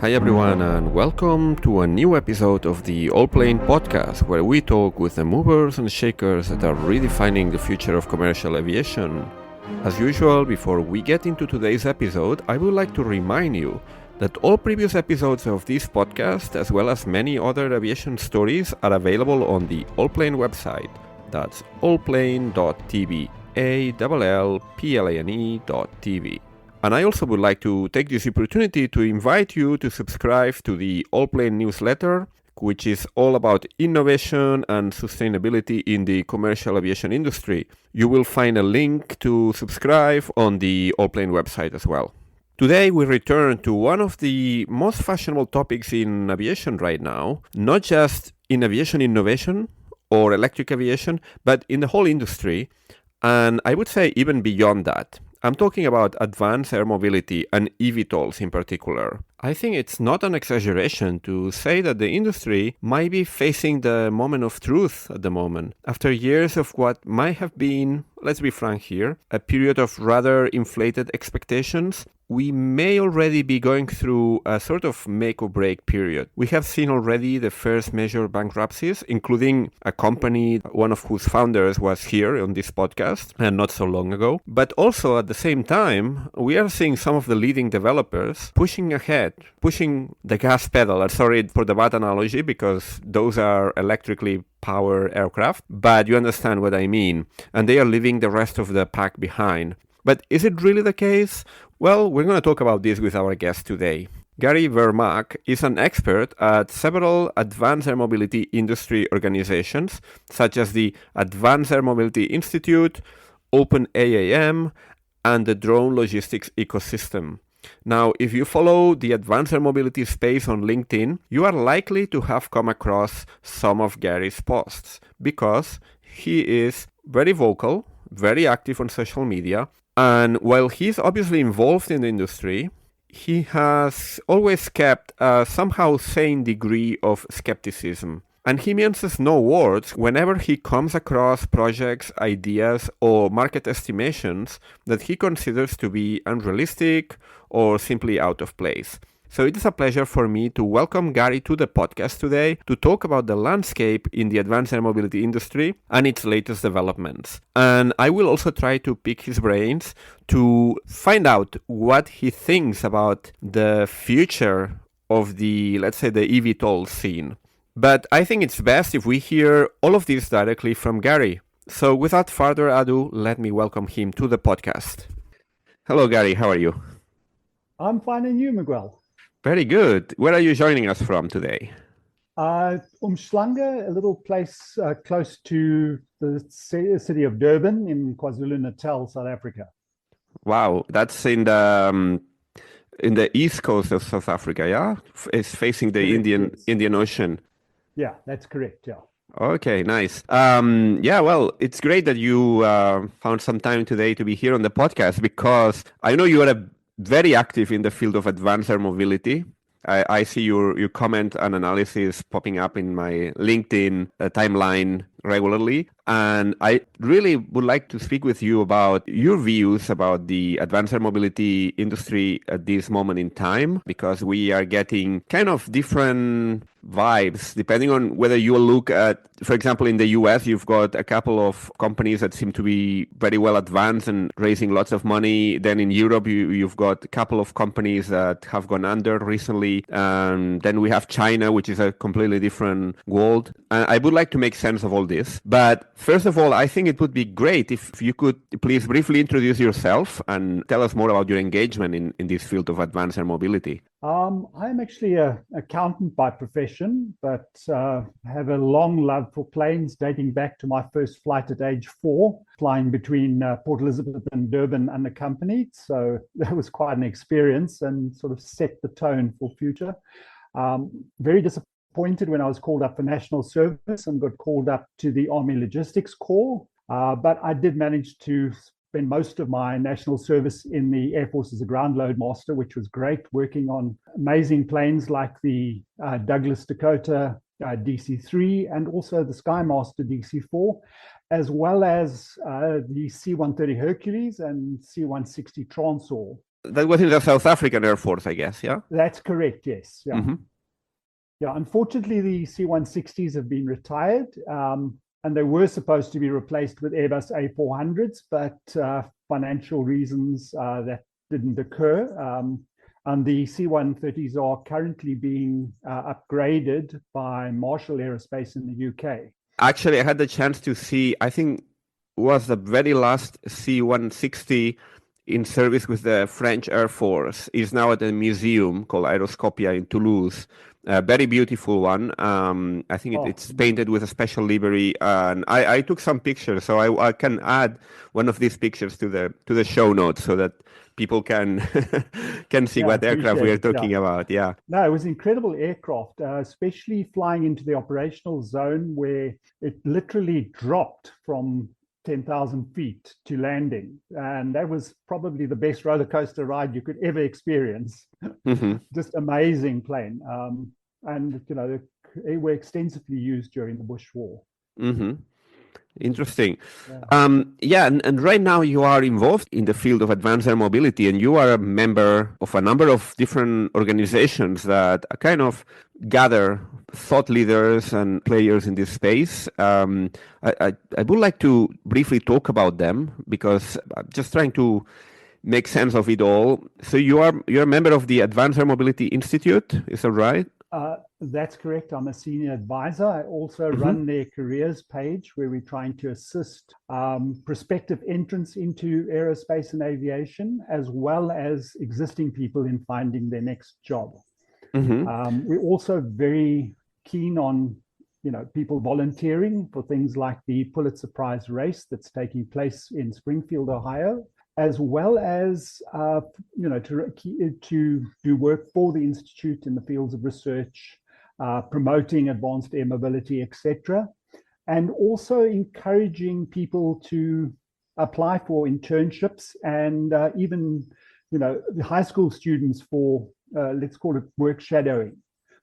Hi everyone and welcome to a new episode of the Allplane Podcast, where we talk with the movers and shakers that are redefining the future of commercial aviation. As usual, before we get into today's episode, I would like to remind you that all previous episodes of this podcast, as well as many other aviation stories, are available on the Allplane website. That's Allplane.tv, Allplane.tv. And I also would like to take this opportunity to invite you to subscribe to the Allplane newsletter, which is all about innovation and sustainability in the commercial aviation industry. You will find a link to subscribe on the Allplane website as well. Today we return to one of the most fashionable topics in aviation right now, not just in aviation innovation or electric aviation, but in the whole industry, and I would say even beyond that. I'm talking about advanced air mobility and eVTOLs in particular. I think it's not an exaggeration to say that the industry might be facing the moment of truth at the moment. After years of what might have been, let's be frank here, a period of rather inflated expectations, we may already be going through a sort of make or break period. We have seen already the first major bankruptcies, including a company, one of whose founders was here on this podcast and not so long ago. But also at the same time, we are seeing some of the leading developers pushing ahead, pushing the gas pedal. Sorry for the bad analogy because those are electrically powered aircraft, but you understand what I mean. And they are leaving the rest of the pack behind. But is it really the case? Well, we're going to talk about this with our guest today. Gary Vermaak is an expert at several advanced air mobility industry organizations, such as the Advanced Air Mobility Institute, OpenAAM, and the Drone Logistics Ecosystem. Now, if you follow the advanced air mobility space on LinkedIn, you are likely to have come across some of Gary's posts because he is very vocal, very active on social media, and while he's obviously involved in the industry, he has always kept a somehow sane degree of skepticism. And he minces no words whenever he comes across projects, ideas, or market estimations that he considers to be unrealistic or simply out of place. So it is a pleasure for me to welcome Gary to the podcast today to talk about the landscape in the advanced air mobility industry and its latest developments. And I will also try to pick his brains to find out what he thinks about the future of the, let's say, the eVTOL scene. But I think it's best if we hear all of this directly from Gary. So without further ado, let me welcome him to the podcast. Hello, Gary. How are you? I'm fine, and you, Miguel? Very good. Where are you joining us from today? Umhlanga, a little place close to the city of Durban in KwaZulu-Natal, South Africa. Wow, that's in the east coast of South Africa, yeah? It's facing the Correct, yes. Indian Ocean. Yeah, that's correct, yeah. Okay, nice. Yeah, well, it's great that you found some time today to be here on the podcast because I know you are very active in the field of advanced air mobility. I see your comment and analysis popping up in my LinkedIn timeline regularly. And I really would like to speak with you about your views about the advanced air mobility industry at this moment in time, because we are getting kind of different vibes depending on whether you look at, for example, in the US, you've got a couple of companies that seem to be very well advanced and raising lots of money. Then in Europe, you've got a couple of companies that have gone under recently. Then we have China, which is a completely different world. And I would like to make sense of all this. But first of all, I think it would be great if you could please briefly introduce yourself and tell us more about your engagement in this field of advanced air mobility. I'm actually an accountant by profession, but have a long love for planes dating back to my first flight at age 4, flying between Port Elizabeth and Durban unaccompanied. So that was quite an experience and sort of set the tone for future. Very disappointed when I was called up for national service and got called up to the Army Logistics Corps. But I did manage to spend most of my national service in the Air Force as a ground load master, which was great, working on amazing planes like the Douglas Dakota DC-3 and also the Skymaster DC-4, as well as the C-130 Hercules and C-160 Transall. That was in the South African Air Force, I guess, yeah? That's correct, yes. Yeah. Mm-hmm. Yeah, unfortunately, the C-160s have been retired, and they were supposed to be replaced with Airbus A400s, but financial reasons that didn't occur. And the C-130s are currently being upgraded by Marshall Aerospace in the UK. Actually, I had the chance to see, I think was the very last C-160 in service with the French Air Force. Is now at a museum called Aeroscopia in Toulouse. A very beautiful one. I think it's painted with a special livery, and I took some pictures, so I can add one of these pictures to the show notes so that people can can see what aircraft we are talking about. Yeah. No, it was an incredible aircraft, especially flying into the operational zone where it literally dropped from 10,000 feet to landing. And that was probably the best roller coaster ride you could ever experience. Mm-hmm. Just amazing plane. And, they were extensively used during the Bush War. Mm-hmm. Interesting. Yeah. And right now you are involved in the field of advanced air mobility, and you are a member of a number of different organizations that kind of gather thought leaders and players in this space. I would like to briefly talk about them because I'm just trying to make sense of it all. So you're a member of the Advanced Air Mobility Institute, is that right? That's correct. I'm a senior advisor. I also run their careers page where we're trying to assist prospective entrants into aerospace and aviation, as well as existing people in finding their next job. We're also very keen on people volunteering for things like the Pulitzer Prize race that's taking place in Springfield, Ohio, as well as to do work for the Institute in the fields of research, promoting advanced air mobility, etc., and also encouraging people to apply for internships and even high school students for let's call it work shadowing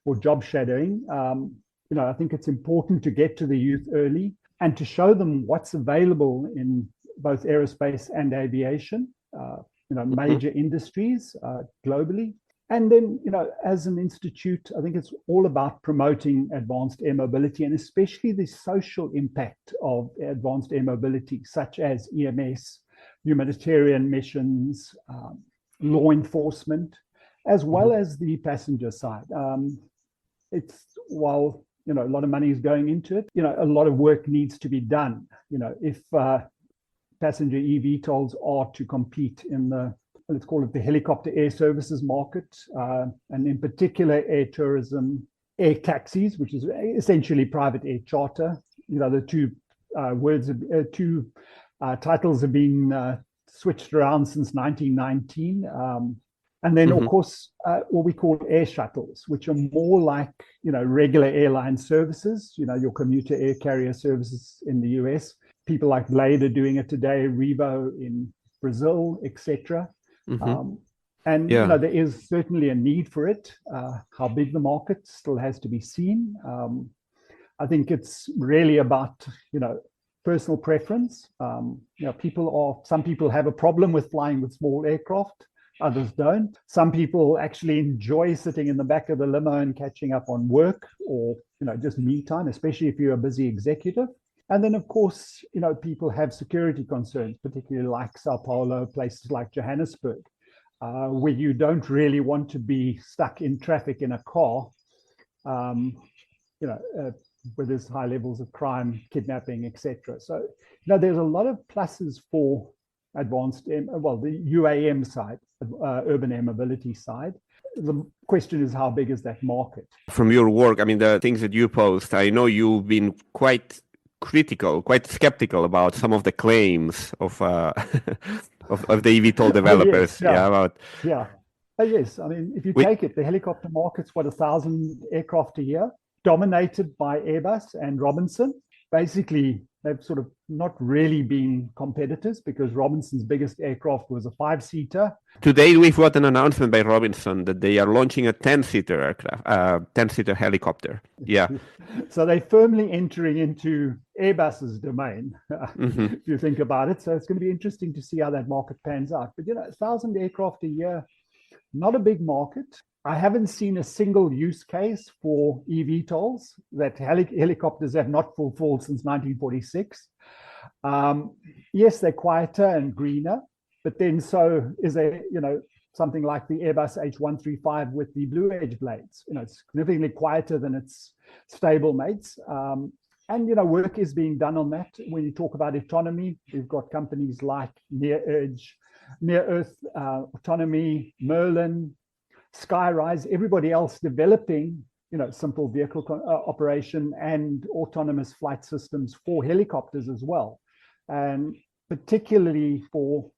or job shadowing. I think it's important to get to the youth early and to show them what's available in both aerospace and aviation, major industries globally. And then, as an institute, I think it's all about promoting advanced air mobility and especially the social impact of advanced air mobility, such as EMS, humanitarian missions, law enforcement, as well as the passenger side. While a lot of money is going into it, a lot of work needs to be done. If passenger eVTOLs are to compete in the, let's call it the helicopter air services market, and in particular air tourism, air taxis, which is essentially private air charter. The two titles have been switched around since 1919. And then, of course, what we call air shuttles, which are more like, regular airline services, your commuter air carrier services in the US. People like Blade are doing it today, Revo in Brazil, etc. There is certainly a need for it. How big the market still has to be seen. I think it's really about, personal preference. Some people have a problem with flying with small aircraft. Others don't. Some people actually enjoy sitting in the back of the limo and catching up on work or, just me time, especially if you're a busy executive. And then, of course, people have security concerns, particularly like Sao Paulo, places like Johannesburg, where you don't really want to be stuck in traffic in a car, where there's high levels of crime, kidnapping, etc. So, there's a lot of pluses for advanced, the UAM side, urban air mobility side. The question is, how big is that market? From your work, the things that you post, I know you've been quite critical, quite skeptical about some of the claims of the eVTOL developers. Yes. If you take it, the helicopter market's 1,000 aircraft a year, dominated by Airbus and Robinson. Basically, they've sort of not really been competitors because Robinson's biggest aircraft was a 5-seater. Today, we've got an announcement by Robinson that they are launching a 10-seater aircraft, 10-seater helicopter. Yeah. So they're firmly entering into Airbus's domain, if you think about it. So it's going to be interesting to see how that market pans out. But, 1,000 aircraft a year, not a big market. I haven't seen a single use case for eVTOLs that helicopters have not fulfilled since 1946. Yes, they're quieter and greener, but then so is something like the Airbus H135 with the Blue Edge blades. It's significantly quieter than its stable mates. And work is being done on that. When you talk about autonomy, we've got companies like Near Earth Autonomy, Merlin, Skyrise, everybody else developing, simple vehicle operation and autonomous flight systems for helicopters as well. And particularly for,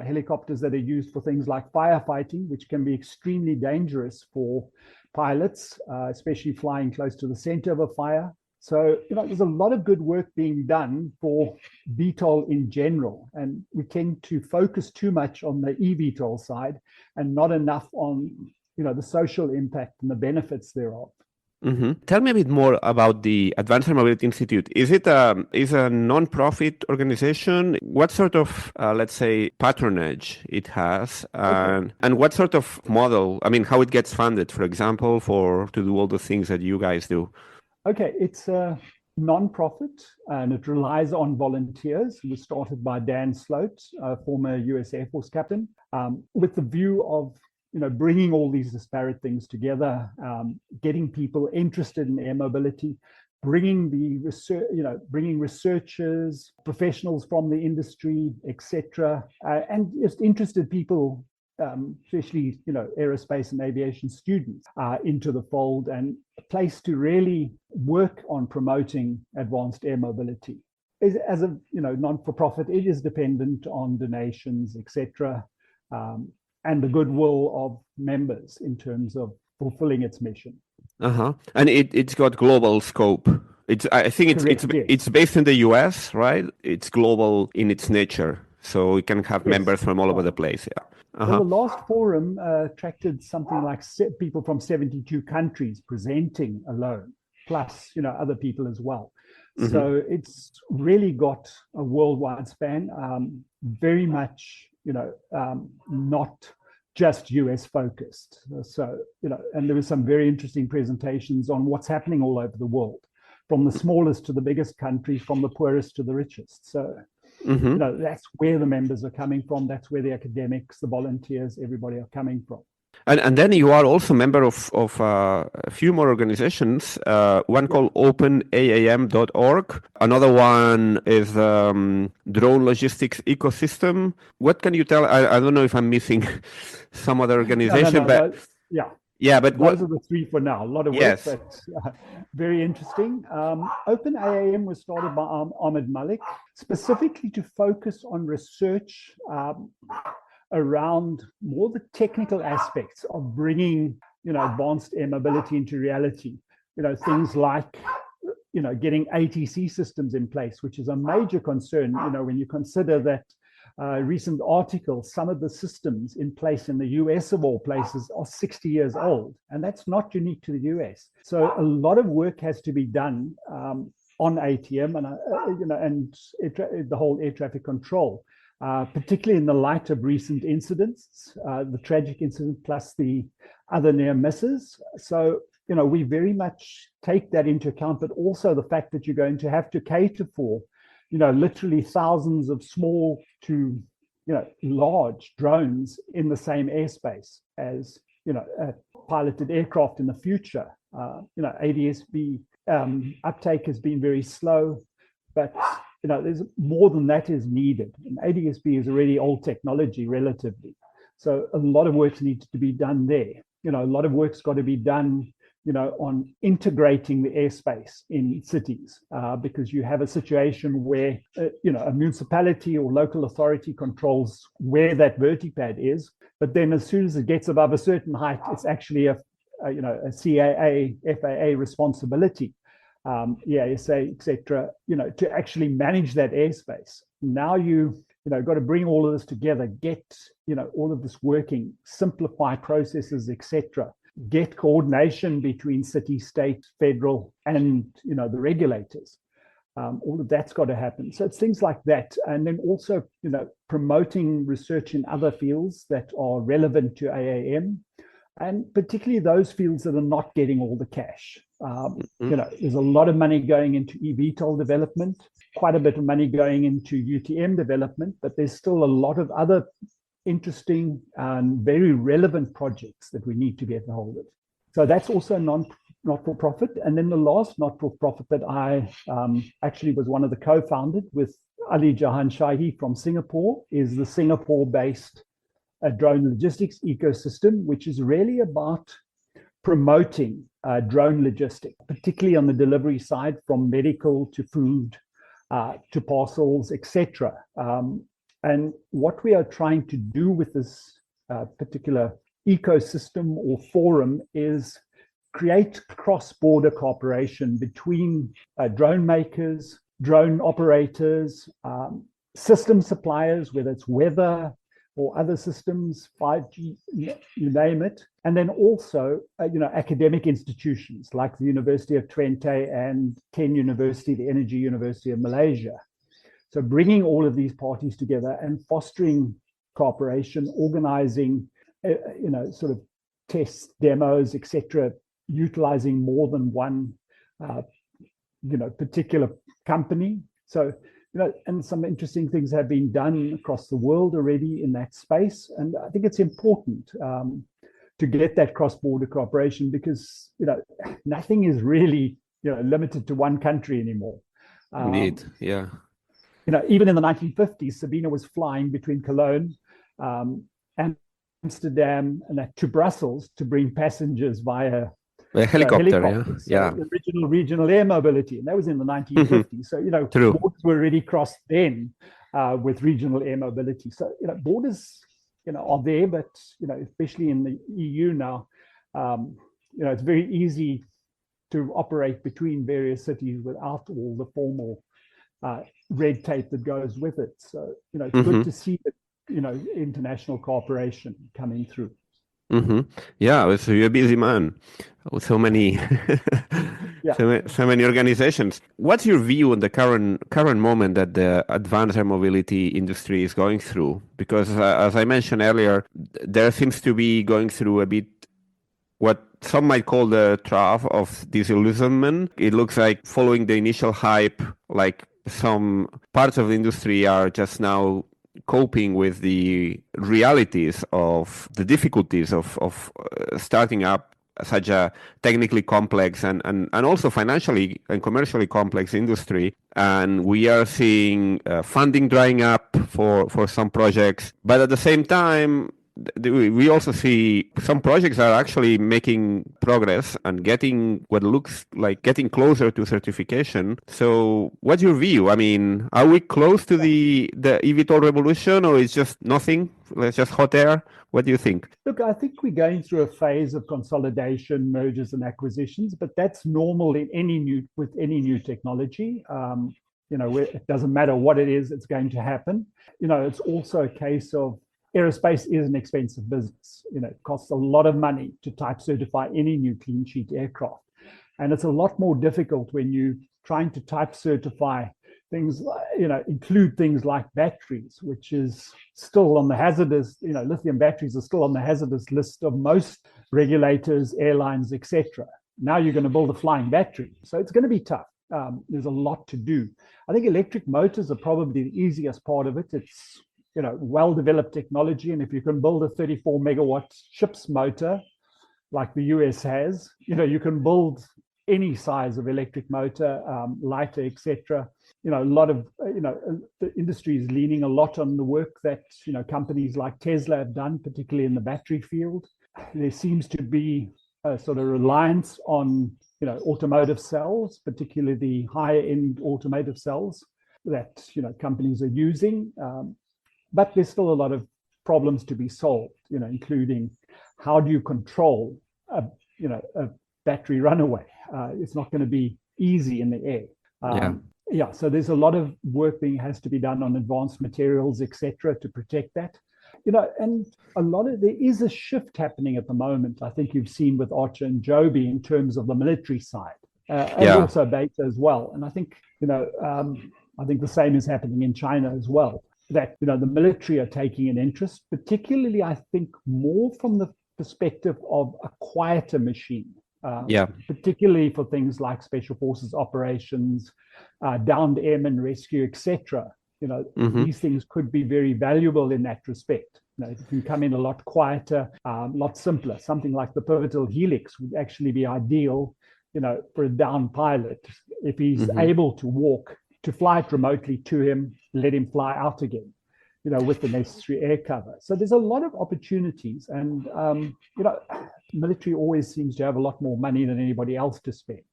helicopters that are used for things like firefighting, which can be extremely dangerous for pilots, especially flying close to the center of a fire. So, there's a lot of good work being done for VTOL in general, and we tend to focus too much on the eVTOL side and not enough on, the social impact and the benefits thereof. Tell me a bit more about the Advanced Air Mobility Institute. Is it a non-profit organization? What sort of, let's say, patronage it has, and what sort of model? I mean, how it gets funded, for example, to do all the things that you guys do. Okay, it's a non-profit and it relies on volunteers. It was started by Dan Sloat, a former US Air Force captain, with the view of bringing all these disparate things together, getting people interested in air mobility, bringing researchers, professionals from the industry, etc., and just interested people, especially aerospace and aviation students, into the fold, and a place to really work on promoting advanced air mobility. As a non-for-profit, it is dependent on donations, etc., and the goodwill of members in terms of fulfilling its mission. And it's got global scope. I think it's based in the US, right? It's global in its nature, so we can have members from all over the place. Yeah. Well, the last forum attracted something like people from 72 countries presenting alone, plus other people as well. So it's really got a worldwide span, very much not just US focused. So, and there were some very interesting presentations on what's happening all over the world, from the smallest to the biggest countries, from the poorest to the richest. So, that's where the members are coming from. That's where the academics, the volunteers, everybody are coming from. And then you are also a member of a few more organizations, one called OpenAAM.org. Another one is Drone Logistics Ecosystem. What can you tell? I don't know if I'm missing some other organization. But those are the three for now. A lot of work, but very interesting. OpenAAM was started by Ahmed Malik, specifically to focus on research around more the technical aspects of bringing, advanced air mobility into reality. Things like, getting ATC systems in place, which is a major concern, when you consider that recent articles, some of the systems in place in the US of all places are 60 years old, and that's not unique to the US. So a lot of work has to be done on ATM and the whole air traffic control. Particularly in the light of recent incidents, the tragic incident plus the other near misses. So, we very much take that into account, but also the fact that you're going to have to cater for, literally thousands of small to, large drones in the same airspace as, a piloted aircraft in the future. ADS-B uptake has been very slow, but there's more than that is needed. And ADS-B is already old technology relatively. So a lot of work needs to be done there. A lot of work's got to be done, on integrating the airspace in cities, because you have a situation where, a municipality or local authority controls where that vertipad is. But then as soon as it gets above a certain height, it's actually a CAA, FAA responsibility. EASA, etc., to actually manage that airspace. Now got to bring all of this together, get, all of this working, simplify processes, etc., get coordination between city, state, federal, and, the regulators. All of that's got to happen. So it's things like that. And then also, promoting research in other fields that are relevant to AAM, and particularly those fields that are not getting all the cash. There's a lot of money going into eVTOL development, quite a bit of money going into UTM development, but there's still a lot of other interesting and very relevant projects that we need to get a hold of. So that's also not-for-profit. And then the last not-for-profit that I actually was one of the co-founders with Ali Jahan Shahi from Singapore is the Singapore-based drone logistics ecosystem, which is really about promoting drone logistics, particularly on the delivery side, from medical to food to parcels, etc. And what we are trying to do with this particular ecosystem or forum is create cross-border cooperation between drone makers, drone operators, system suppliers, whether it's weather or other systems, 5G, you name it. And then also, academic institutions like the University of Twente and Ken University, the Energy University of Malaysia. So bringing all of these parties together and fostering cooperation, organizing, sort of tests, demos, etc., utilizing more than one, particular company. So, and some interesting things have been done across the world already in that space. And I think it's important to get that cross-border cooperation because, nothing is really, limited to one country anymore. Indeed, yeah. Even in the 1950s, Sabina was flying between Cologne and Amsterdam and to Brussels to bring passengers via helicopter. Yeah. So regional air mobility, and that was in the 1950s. So borders were already crossed then with regional air mobility. So borders are there, but especially in the EU now, it's very easy to operate between various cities without all the formal red tape that goes with it. So it's good to see that international cooperation coming through. Yeah, so you're a busy man with so many, so many organizations. What's your view on the current moment that the advanced air mobility industry is going through? Because as I mentioned earlier, there seems to be going through a bit what some might call the trough of disillusionment. It looks like following the initial hype, like some parts of the industry are just now coping with the realities of the difficulties of starting up such a technically complex and also financially and commercially complex industry. And we are seeing funding drying up for some projects. But at the same time, we also see some projects are actually making progress and getting what looks like getting closer to certification. So what's your view? I mean, are we close to the eVTOL revolution, or is just nothing? It's just hot air? What do you think? Look, I think we're going through a phase of consolidation, mergers and acquisitions, but that's normal in any new technology. It doesn't matter what it is, it's going to happen. It's also a case of aerospace is an expensive business. It costs a lot of money to type certify any new clean sheet aircraft. And it's a lot more difficult when you're trying to type certify things, include things like batteries, which is still on the hazardous, lithium batteries are still on the hazardous list of most regulators, airlines, etc. Now you're going to build a flying battery. So it's going to be tough. There's a lot to do. I think electric motors are probably the easiest part of it. It's well-developed technology. And if you can build a 34 megawatt ship's motor like the US has, you can build any size of electric motor, lighter, etc. A lot of, the industry is leaning a lot on the work that, companies like Tesla have done, particularly in the battery field. There seems to be a sort of reliance on, automotive cells, particularly the higher end automotive cells that, companies are using. But there's still a lot of problems to be solved, including how do you control a battery runaway? It's not going to be easy in the air. Yeah. Yeah, so there's a lot of work has to be done on advanced materials, etc., to protect that. And there is a shift happening at the moment. I think you've seen with Archer and Joby in terms of the military side, and also Beta as well. And I think the same is happening in China as well. That the military are taking an interest, particularly I think more from the perspective of a quieter machine. Particularly for things like special forces operations, downed airmen rescue, etc. These things could be very valuable in that respect. It can come in a lot quieter, a lot simpler. Something like the pivotal helix would actually be ideal, for a downed pilot if he's able to walk, to fly it remotely to him, let him fly out again, with the necessary air cover. So there's a lot of opportunities, and military always seems to have a lot more money than anybody else to spend.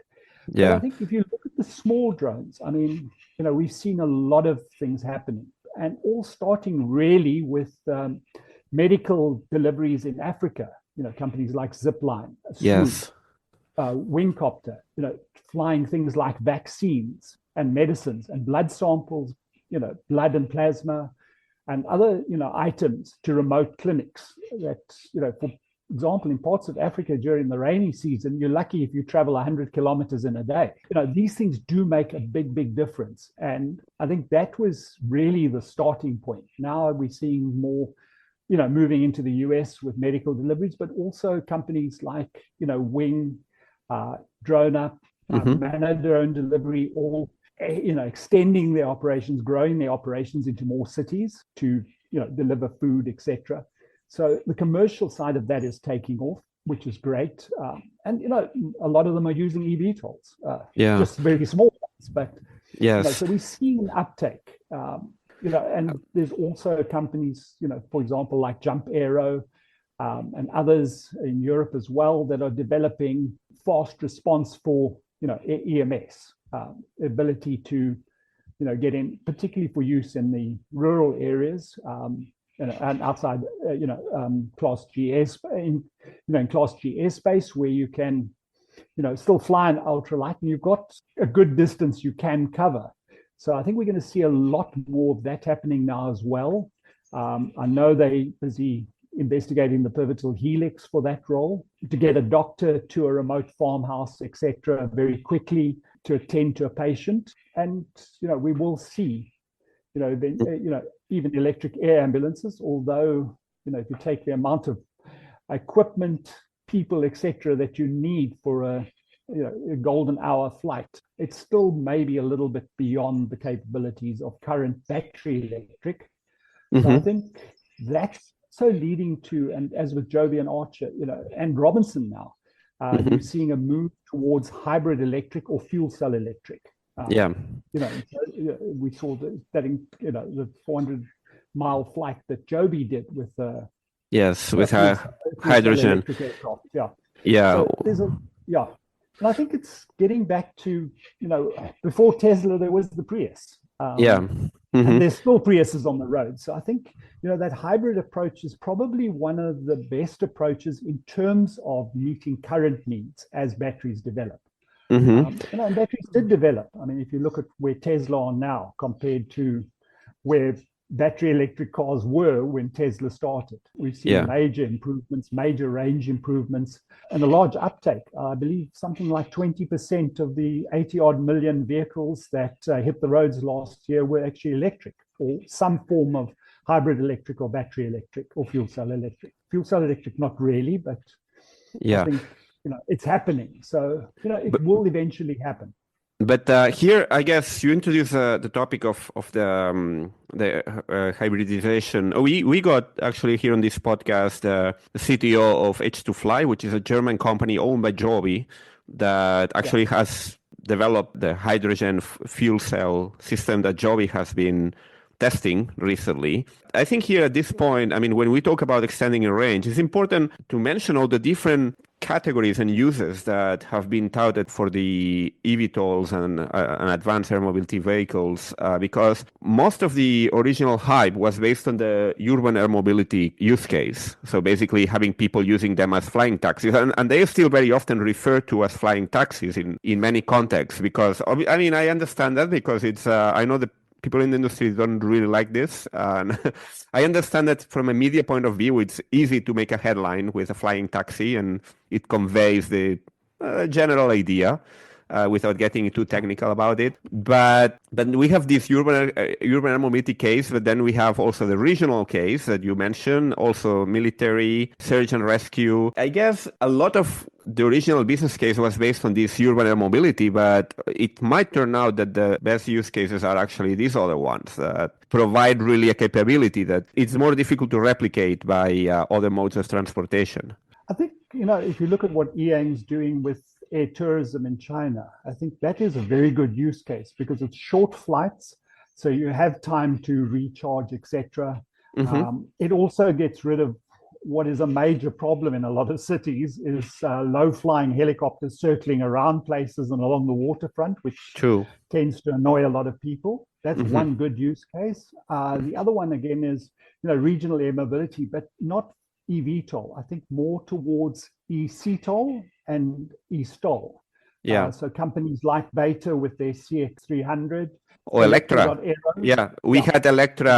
But I think if you look at the small drones, I mean, we've seen a lot of things happening, and all starting really with medical deliveries in Africa. Companies like Zipline, Wingcopter, flying things like vaccines and medicines and blood samples, blood and plasma, and other items to remote clinics that for example, in parts of Africa during the rainy season, you're lucky if you travel 100 kilometers in a day. These things do make a big difference. And I think that was really the starting point. Now we're seeing more, moving into the US with medical deliveries, but also companies like, Wing, Drone Up, Manor Drone Delivery, all, extending their operations, growing their operations into more cities to, deliver food, etc. So the commercial side of that is taking off, which is great. And, a lot of them are using eVTOLs, just very small ones. But, so we've seen an uptake, and there's also companies, for example, like Jump Aero and others in Europe as well that are developing fast response for, EMS, ability to, get in, particularly for use in the rural areas. And outside, Class GS, in Class GS space where you can, still fly an ultralight and you've got a good distance you can cover. So I think we're going to see a lot more of that happening now as well. I know they're busy investigating the pivotal helix for that role, to get a doctor to a remote farmhouse, etc., very quickly to attend to a patient. And, we will see, even electric air ambulances, although, if you take the amount of equipment, people, etc., that you need for a golden hour flight, it's still maybe a little bit beyond the capabilities of current battery electric. So I think that's so leading to, and as with Joby and Archer, and Robinson now, you're seeing a move towards hybrid electric or fuel cell electric. We saw that in, the 400-mile flight that Joby did with with hydrogen. So and I think it's getting back to, before Tesla there was the Prius. And there's still Priuses on the road. So I think, that hybrid approach is probably one of the best approaches in terms of meeting current needs as batteries develop. And batteries did develop. I mean, if you look at where Tesla are now compared to where battery electric cars were when Tesla started, we've seen major improvements, major range improvements, and a large uptake. I believe something like 20% of the 80-odd million vehicles that hit the roads last year were actually electric, or some form of hybrid electric or battery electric or fuel cell electric. Fuel cell electric, not really, but I think, it's happening. So, it will eventually happen. But here, I guess you introduce the topic of the hybridization. We got actually here on this podcast the CTO of H2Fly, which is a German company owned by Joby that actually has developed the hydrogen fuel cell system that Joby has been testing recently. I think here at this point, I mean, when we talk about extending a range, it's important to mention all the different categories and uses that have been touted for the eVTOLs and advanced air mobility vehicles, because most of the original hype was based on the urban air mobility use case. So basically having people using them as flying taxis, and they are still very often referred to as flying taxis in many contexts, because I mean, I understand that because it's, I know the people in the industry don't really like this. And I understand that from a media point of view, it's easy to make a headline with a flying taxi and it conveys the general idea without getting too technical about it. But we have this urban air mobility case, but then we have also the regional case that you mentioned, also military, search and rescue. I guess a lot of the original business case was based on this urban air mobility, but it might turn out that the best use cases are actually these other ones that provide really a capability that it's more difficult to replicate by other modes of transportation. I think, if you look at what Yang's doing with air tourism in China, I think that is a very good use case because it's short flights, so you have time to recharge, etc. Mm-hmm. It also gets rid of what is a major problem in a lot of cities is low-flying helicopters circling around places and along the waterfront, which tends to annoy a lot of people. That's one good use case. The other one, again, is regional air mobility, but not eVTOL. I think more towards eCTOL and eSTOL. Yeah. So companies like Beta with their CX300 or Electra. Yeah, we had Electra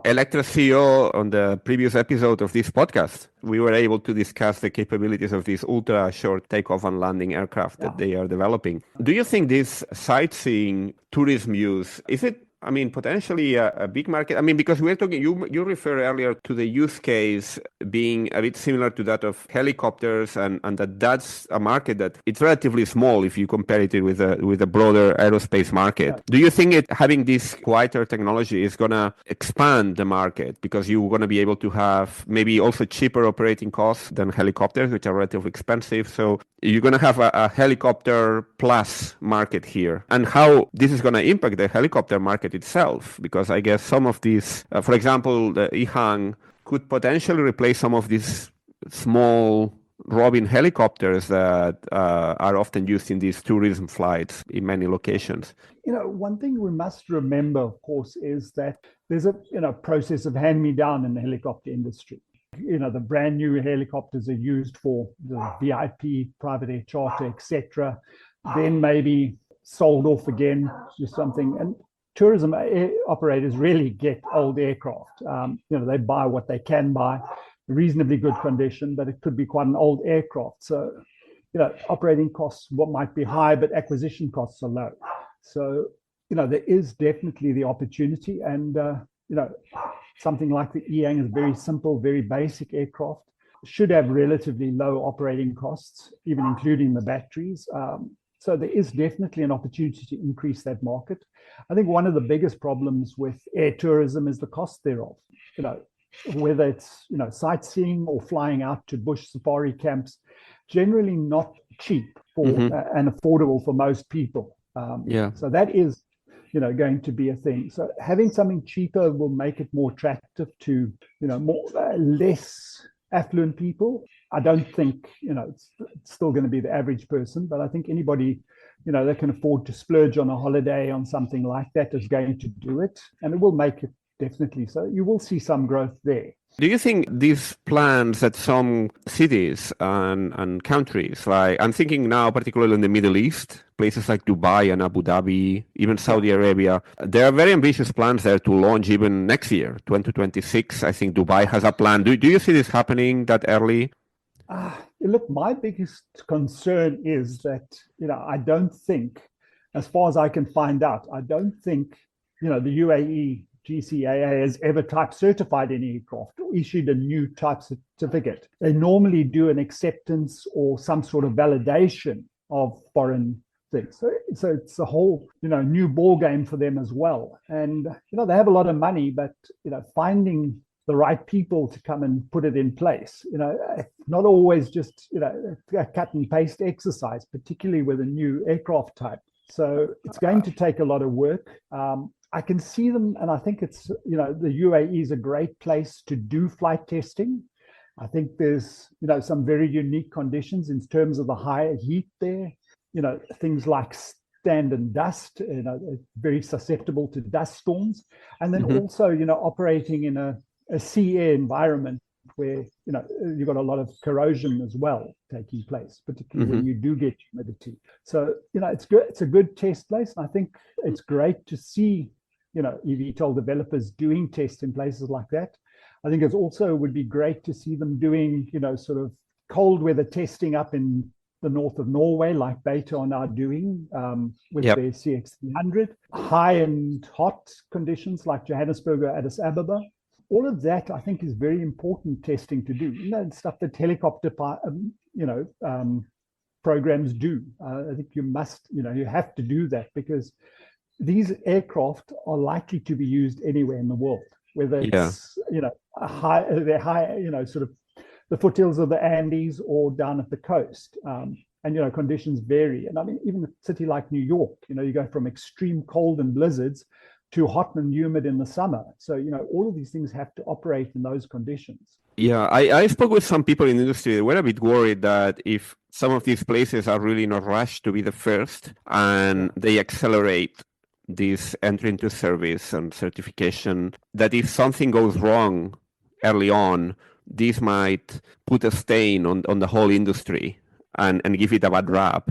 CEO on the previous episode of this podcast. We were able to discuss the capabilities of this ultra short takeoff and landing aircraft that they are developing. Do you think this sightseeing tourism use, is it, I mean, potentially a big market? I mean, because we're talking, you referred earlier to the use case being a bit similar to that of helicopters, and that's a market that it's relatively small if you compare it with a broader aerospace market. Yeah. Do you think having this quieter technology is going to expand the market because you're going to be able to have maybe also cheaper operating costs than helicopters, which are relatively expensive? So you're going to have a helicopter plus market here, and how this is going to impact the helicopter market itself, because I guess some of these, for example, the EHang could potentially replace some of these small Robin helicopters that are often used in these tourism flights in many locations. One thing we must remember, of course, is that there's a process of hand-me-down in the helicopter industry. The brand new helicopters are used for the VIP, private air charter, etc. Then maybe sold off again to something. And tourism operators really get old aircraft. They buy what they can buy, reasonably good condition, but it could be quite an old aircraft. So, operating costs might be high, but acquisition costs are low. So, there is definitely the opportunity, and something like the Yang is very simple, very basic aircraft, should have relatively low operating costs, even including the batteries. So there is definitely an opportunity to increase that market. I think one of the biggest problems with air tourism is the cost thereof. Whether it's sightseeing or flying out to bush safari camps, generally not cheap and affordable for most people. So that is going to be a thing. So having something cheaper will make it more attractive to less affluent people. I don't think it's still going to be the average person, but I think anybody that can afford to splurge on a holiday on something like that is going to do it, and it will make it definitely. So you will see some growth there. Do you think these plans that some cities and countries, like I'm thinking now particularly in the Middle East, places like Dubai and Abu Dhabi, even Saudi Arabia, there are very ambitious plans there to launch even next year, 2026. I think Dubai has a plan. Do you see this happening that early? Look, my biggest concern is that, I don't think, as far as I can find out, I don't think, the UAE GCAA has ever type certified any aircraft or issued a new type certificate. They normally do an acceptance or some sort of validation of foreign things. So it's a whole, new ball game for them as well. And, they have a lot of money, but, finding the right people to come and put it in place, not always just, a cut and paste exercise, particularly with a new aircraft type. So it's going to take a lot of work. I can see them, and I think it's, the UAE is a great place to do flight testing. I think there's, some very unique conditions in terms of the high heat there. Things like sand and dust, very susceptible to dust storms. And then also, operating in a sea air environment where, you've got a lot of corrosion as well taking place, particularly when you do get humidity. So, it's good. It's a good test place. And I think it's great to see, eVTOL developers doing tests in places like that. I think it also would be great to see them doing, sort of cold weather testing up in the north of Norway, like Beta are now doing with their CX300, high and hot conditions like Johannesburg or Addis Ababa. All of that, I think, is very important testing to do. Stuff that helicopter, programs do. I think you must, you have to do that because these aircraft are likely to be used anywhere in the world, whether it's, they're high, sort of the foothills of the Andes or down at the coast. And, conditions vary. And I mean, even a city like New York, you go from extreme cold and blizzards to hot and humid in the summer. So, all of these things have to operate in those conditions. Yeah, I spoke with some people in the industry. They were a bit worried that if some of these places are really in a rush to be the first and they accelerate this entry into service and certification, that if something goes wrong early on, this might put a stain on the whole industry and give it a bad rap.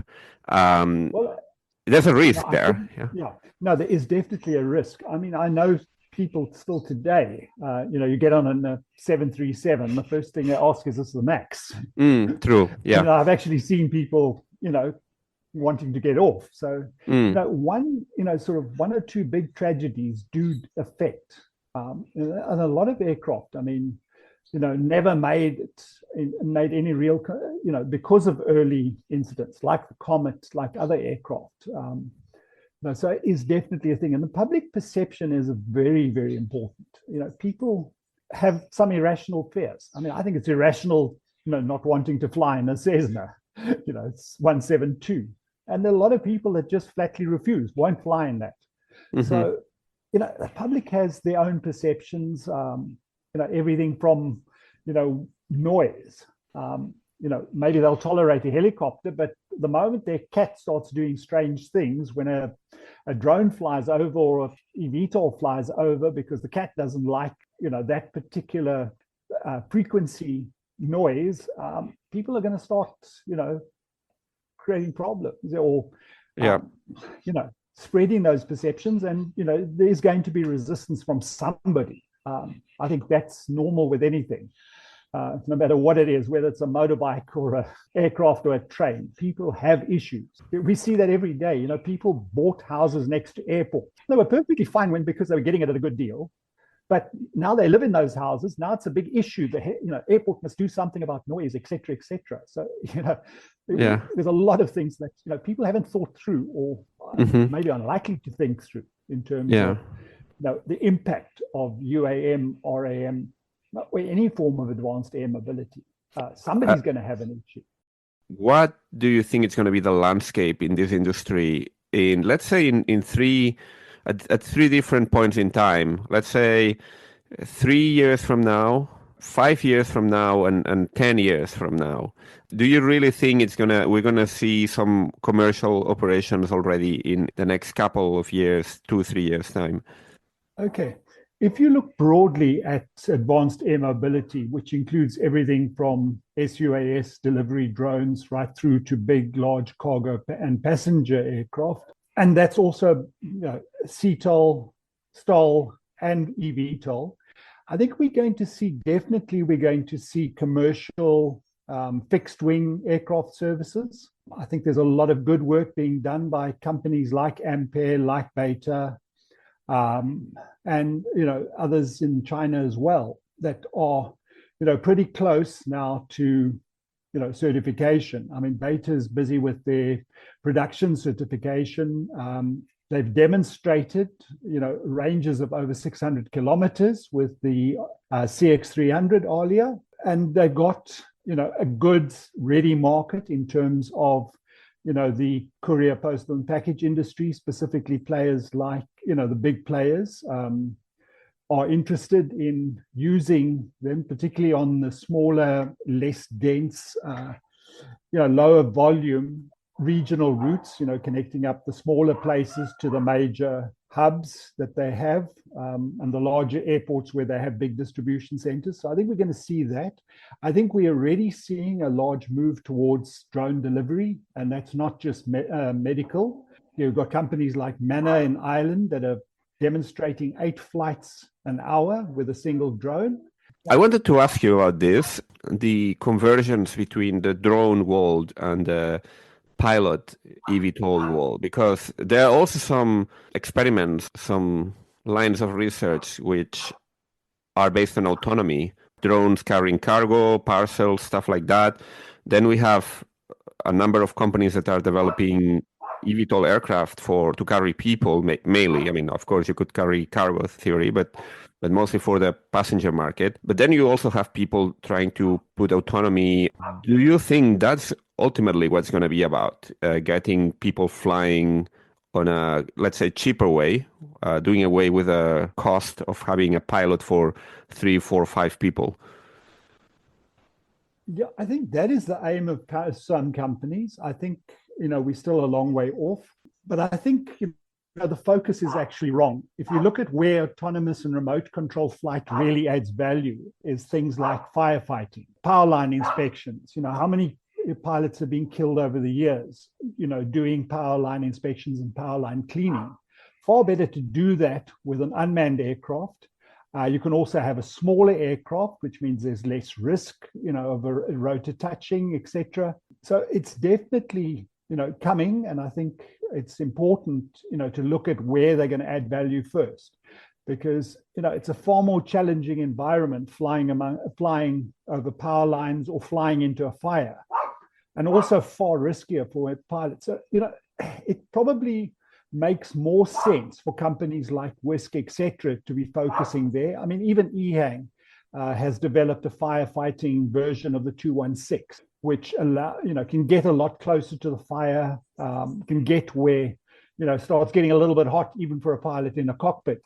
There's a risk there. No, there is definitely a risk. I mean, I know people still today, you get on a 737, the first thing they ask is this the MAX? True, yeah. I've actually seen people, wanting to get off. So, one or two big tragedies do affect, and a lot of aircraft, I mean, never made any real, because of early incidents like the Comet, like other aircraft. So it is definitely a thing. And the public perception is very, very important. People have some irrational fears. I mean, I think it's irrational, not wanting to fly in a Cessna, it's 172. And there are a lot of people that just flatly refuse, won't fly in that. So, the public has their own perceptions, everything from, noise. Maybe they'll tolerate a helicopter, but the moment their cat starts doing strange things, when a drone flies over or a eVTOL flies over because the cat doesn't like, that particular frequency noise, people are going to start, creating problems or, spreading those perceptions. And, there's going to be resistance from somebody. I think that's normal with anything. No matter what it is, whether it's a motorbike or an aircraft or a train, people have issues. We see that every day. People bought houses next to airports. They were perfectly fine because they were getting it at a good deal. But now they live in those houses. Now it's a big issue. The airport must do something about noise, et cetera, et cetera. So, there's a lot of things that, people haven't thought through or maybe unlikely to think through in terms of the impact of UAM, RAM, or any form of advanced air mobility. Somebody's going to have an issue. What do you think is going to be the landscape in this industry in, let's say, in three different points in time? Let's say 3 years from now, 5 years from now, and 10 years from now. Do you really think we're gonna see some commercial operations already in the next couple of years, 2-3 years time? Okay. If you look broadly at advanced air mobility, which includes everything from SUAS delivery drones right through to big, large cargo and passenger aircraft, and that's also CTOL, STOL, and eVTOL, I think we're going to see commercial fixed wing aircraft services. I think there's a lot of good work being done by companies like Ampere, like Beta, and others in China as well that are pretty close now to certification. I mean, Beta is busy with their production certification. They've demonstrated ranges of over 600 kilometers with the CX300 earlier, and they got a goods ready market in terms of the courier, postal, and package industry, specifically players like, the big players, are interested in using them, particularly on the smaller, less dense, lower volume regional routes, connecting up the smaller places to the major hubs that they have, and the larger airports where they have big distribution centers. So I think we're going to see that. I think we're already seeing a large move towards drone delivery, and that's not just medical. You've got companies like Manor in Ireland that are demonstrating 8 flights an hour with a single drone. I wanted to ask you about this, the conversions between the drone world and the pilot eVTOL world, because there are also some experiments, some lines of research which are based on autonomy, drones carrying cargo, parcels, stuff like that. Then we have a number of companies that are developing eVTOL aircraft to carry people mainly. I mean, of course, you could carry cargo theory, but mostly for the passenger market. But then you also have people trying to put autonomy. Do you think that's ultimately what's going to be about, getting people flying on a, let's say, cheaper way, doing away with the cost of having a pilot for 3, 4, 5 people? Yeah, I think that is the aim of some companies. I think, we're still a long way off, but I think the focus is actually wrong. If you look at where autonomous and remote control flight really adds value, is things like firefighting, power line inspections. How many pilots have been killed over the years, doing power line inspections and power line cleaning. Far better to do that with an unmanned aircraft. You can also have a smaller aircraft, which means there's less risk, of a rotor touching, etc. So it's definitely, coming, and I think it's important, to look at where they're going to add value first, because it's a far more challenging environment flying over power lines or flying into a fire, and also far riskier for pilots. So it probably makes more sense for companies like Wisk, etc., to be focusing there. I mean, even EHang has developed a firefighting version of the 216, which can get a lot closer to the fire, can get where starts getting a little bit hot even for a pilot in a cockpit,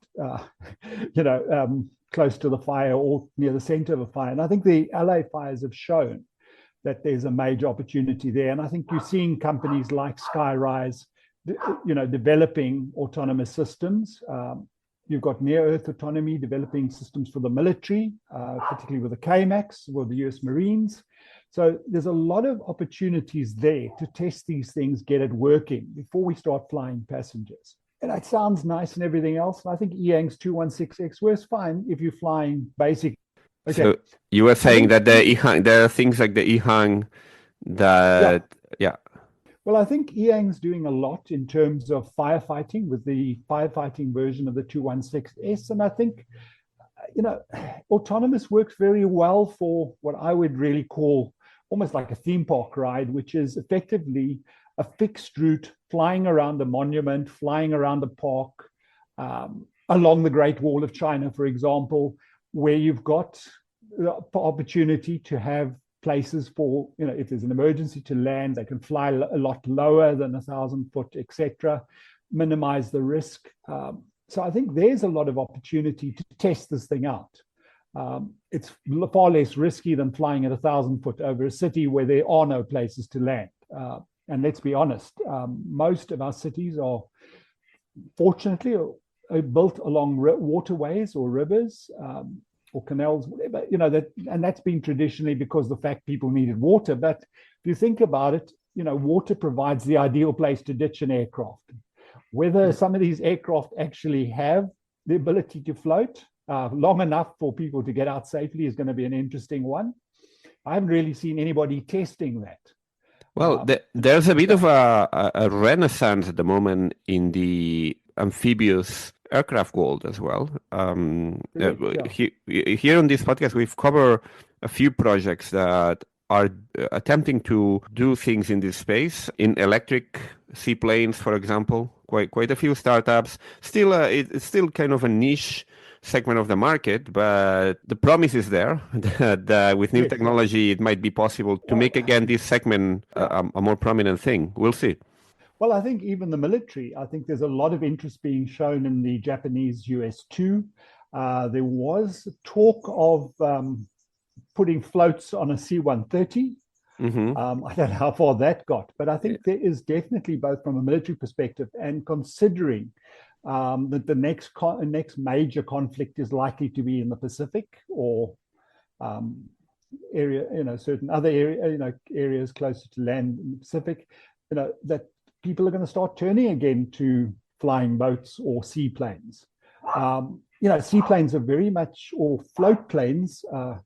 close to the fire or near the center of a fire. And I think the LA fires have shown that there's a major opportunity there. And I think you're seeing companies like Skyrise, developing autonomous systems. You've got near Earth autonomy developing systems for the military, particularly with the KMAX, with the US Marines. So there's a lot of opportunities there to test these things, get it working before we start flying passengers. And it sounds nice and everything else. And I think EHang's 216X works fine if you're flying basic. Okay. So you were saying that the EHang, there are things like the EHang that, yeah. Well, I think EHang's doing a lot in terms of firefighting with the firefighting version of the 216S. And I think, autonomous works very well for what I would really call almost like a theme park ride, which is effectively a fixed route, flying around the monument, flying around the park, along the Great Wall of China, for example, where you've got the opportunity to have places for, if there's an emergency to land, they can fly a lot lower than 1,000 foot, etc., minimize the risk. So I think there's a lot of opportunity to test this thing out. It's far less risky than flying at 1,000 foot over a city where there are no places to land. And let's be honest, most of our cities are, fortunately, built along waterways or rivers, or canals, whatever, and that's been traditionally because the fact people needed water. But if you think about it, water provides the ideal place to ditch an aircraft. Whether some of these aircraft actually have the ability to float long enough for people to get out safely is going to be an interesting one. I haven't really seen anybody testing that. Well, there's a bit of a renaissance at the moment in the amphibious aircraft world as well. Here on this podcast, we've covered a few projects that are attempting to do things in this space, in electric seaplanes, for example. Quite a few startups. Still, it's still kind of a niche segment of the market, but the promise is there that with new technology, it might be possible to make again this segment a more prominent thing. We'll see. Well, I think even the military, I think there's a lot of interest being shown in the Japanese US-2. There was talk of putting floats on a C-130. Mm-hmm. I don't know how far that got, but I think there is definitely, both from a military perspective and considering that the next major conflict is likely to be in the Pacific or area, certain other areas closer to land in the Pacific, that people are going to start turning again to flying boats or seaplanes. Seaplanes are very much, or float planes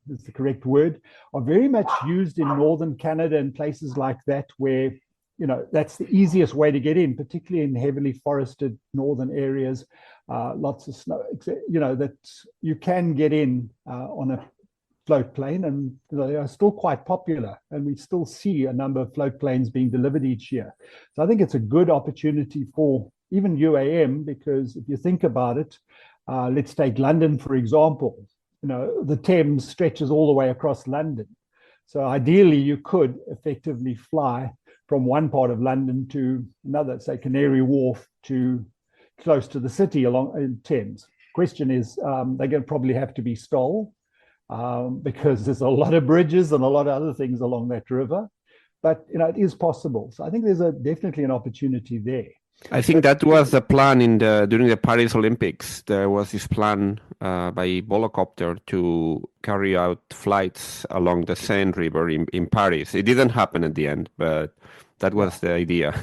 is the correct word, are very much used in northern Canada and places like that where, that's the easiest way to get in, particularly in heavily forested northern areas, lots of snow, that you can get in on a float plane, and they are still quite popular, and we still see a number of float planes being delivered each year. So I think it's a good opportunity for even UAM, because if you think about it, let's take London, for example. The Thames stretches all the way across London. So ideally, you could effectively fly from one part of London to another, say Canary Wharf, to close to the city along Thames. Question is, they're going to probably have to be stole because there's a lot of bridges and a lot of other things along that river. But it is possible. So I think there's definitely an opportunity there. I think that was the plan during the Paris Olympics. There was this plan by Volocopter to carry out flights along the Seine River in Paris. It didn't happen at the end, but that was the idea.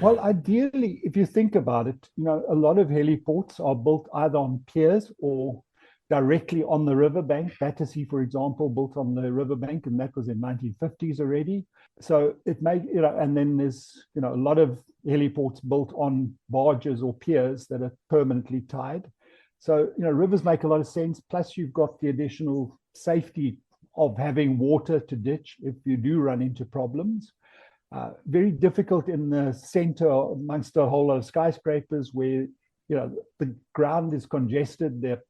Well, ideally, if you think about it, a lot of heliports are built either on piers or directly on the riverbank. Battersea, for example, built on the riverbank, and that was in 1950s already. So it may, and then there's, a lot of heliports built on barges or piers that are permanently tied. So, rivers make a lot of sense. Plus, you've got the additional safety of having water to ditch if you do run into problems. Very difficult in the center amongst a whole lot of skyscrapers where, the ground is congested. There,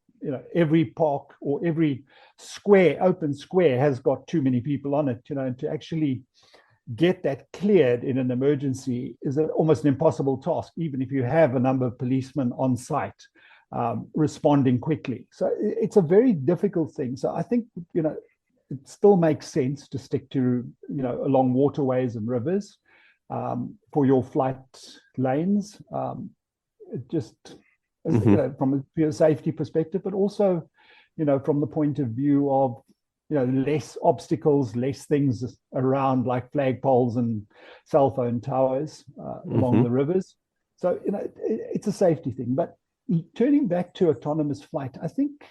every park or every open square has got too many people on it, and to actually get that cleared in an emergency is almost an impossible task, even if you have a number of policemen on site responding quickly. So it's a very difficult thing. So I think, it still makes sense to stick to, along waterways and rivers for your flight lanes. It just, from a pure safety perspective, but also, from the point of view of, less obstacles, less things around like flagpoles and cell phone towers along the rivers. So, it's a safety thing. But turning back to autonomous flight, I think,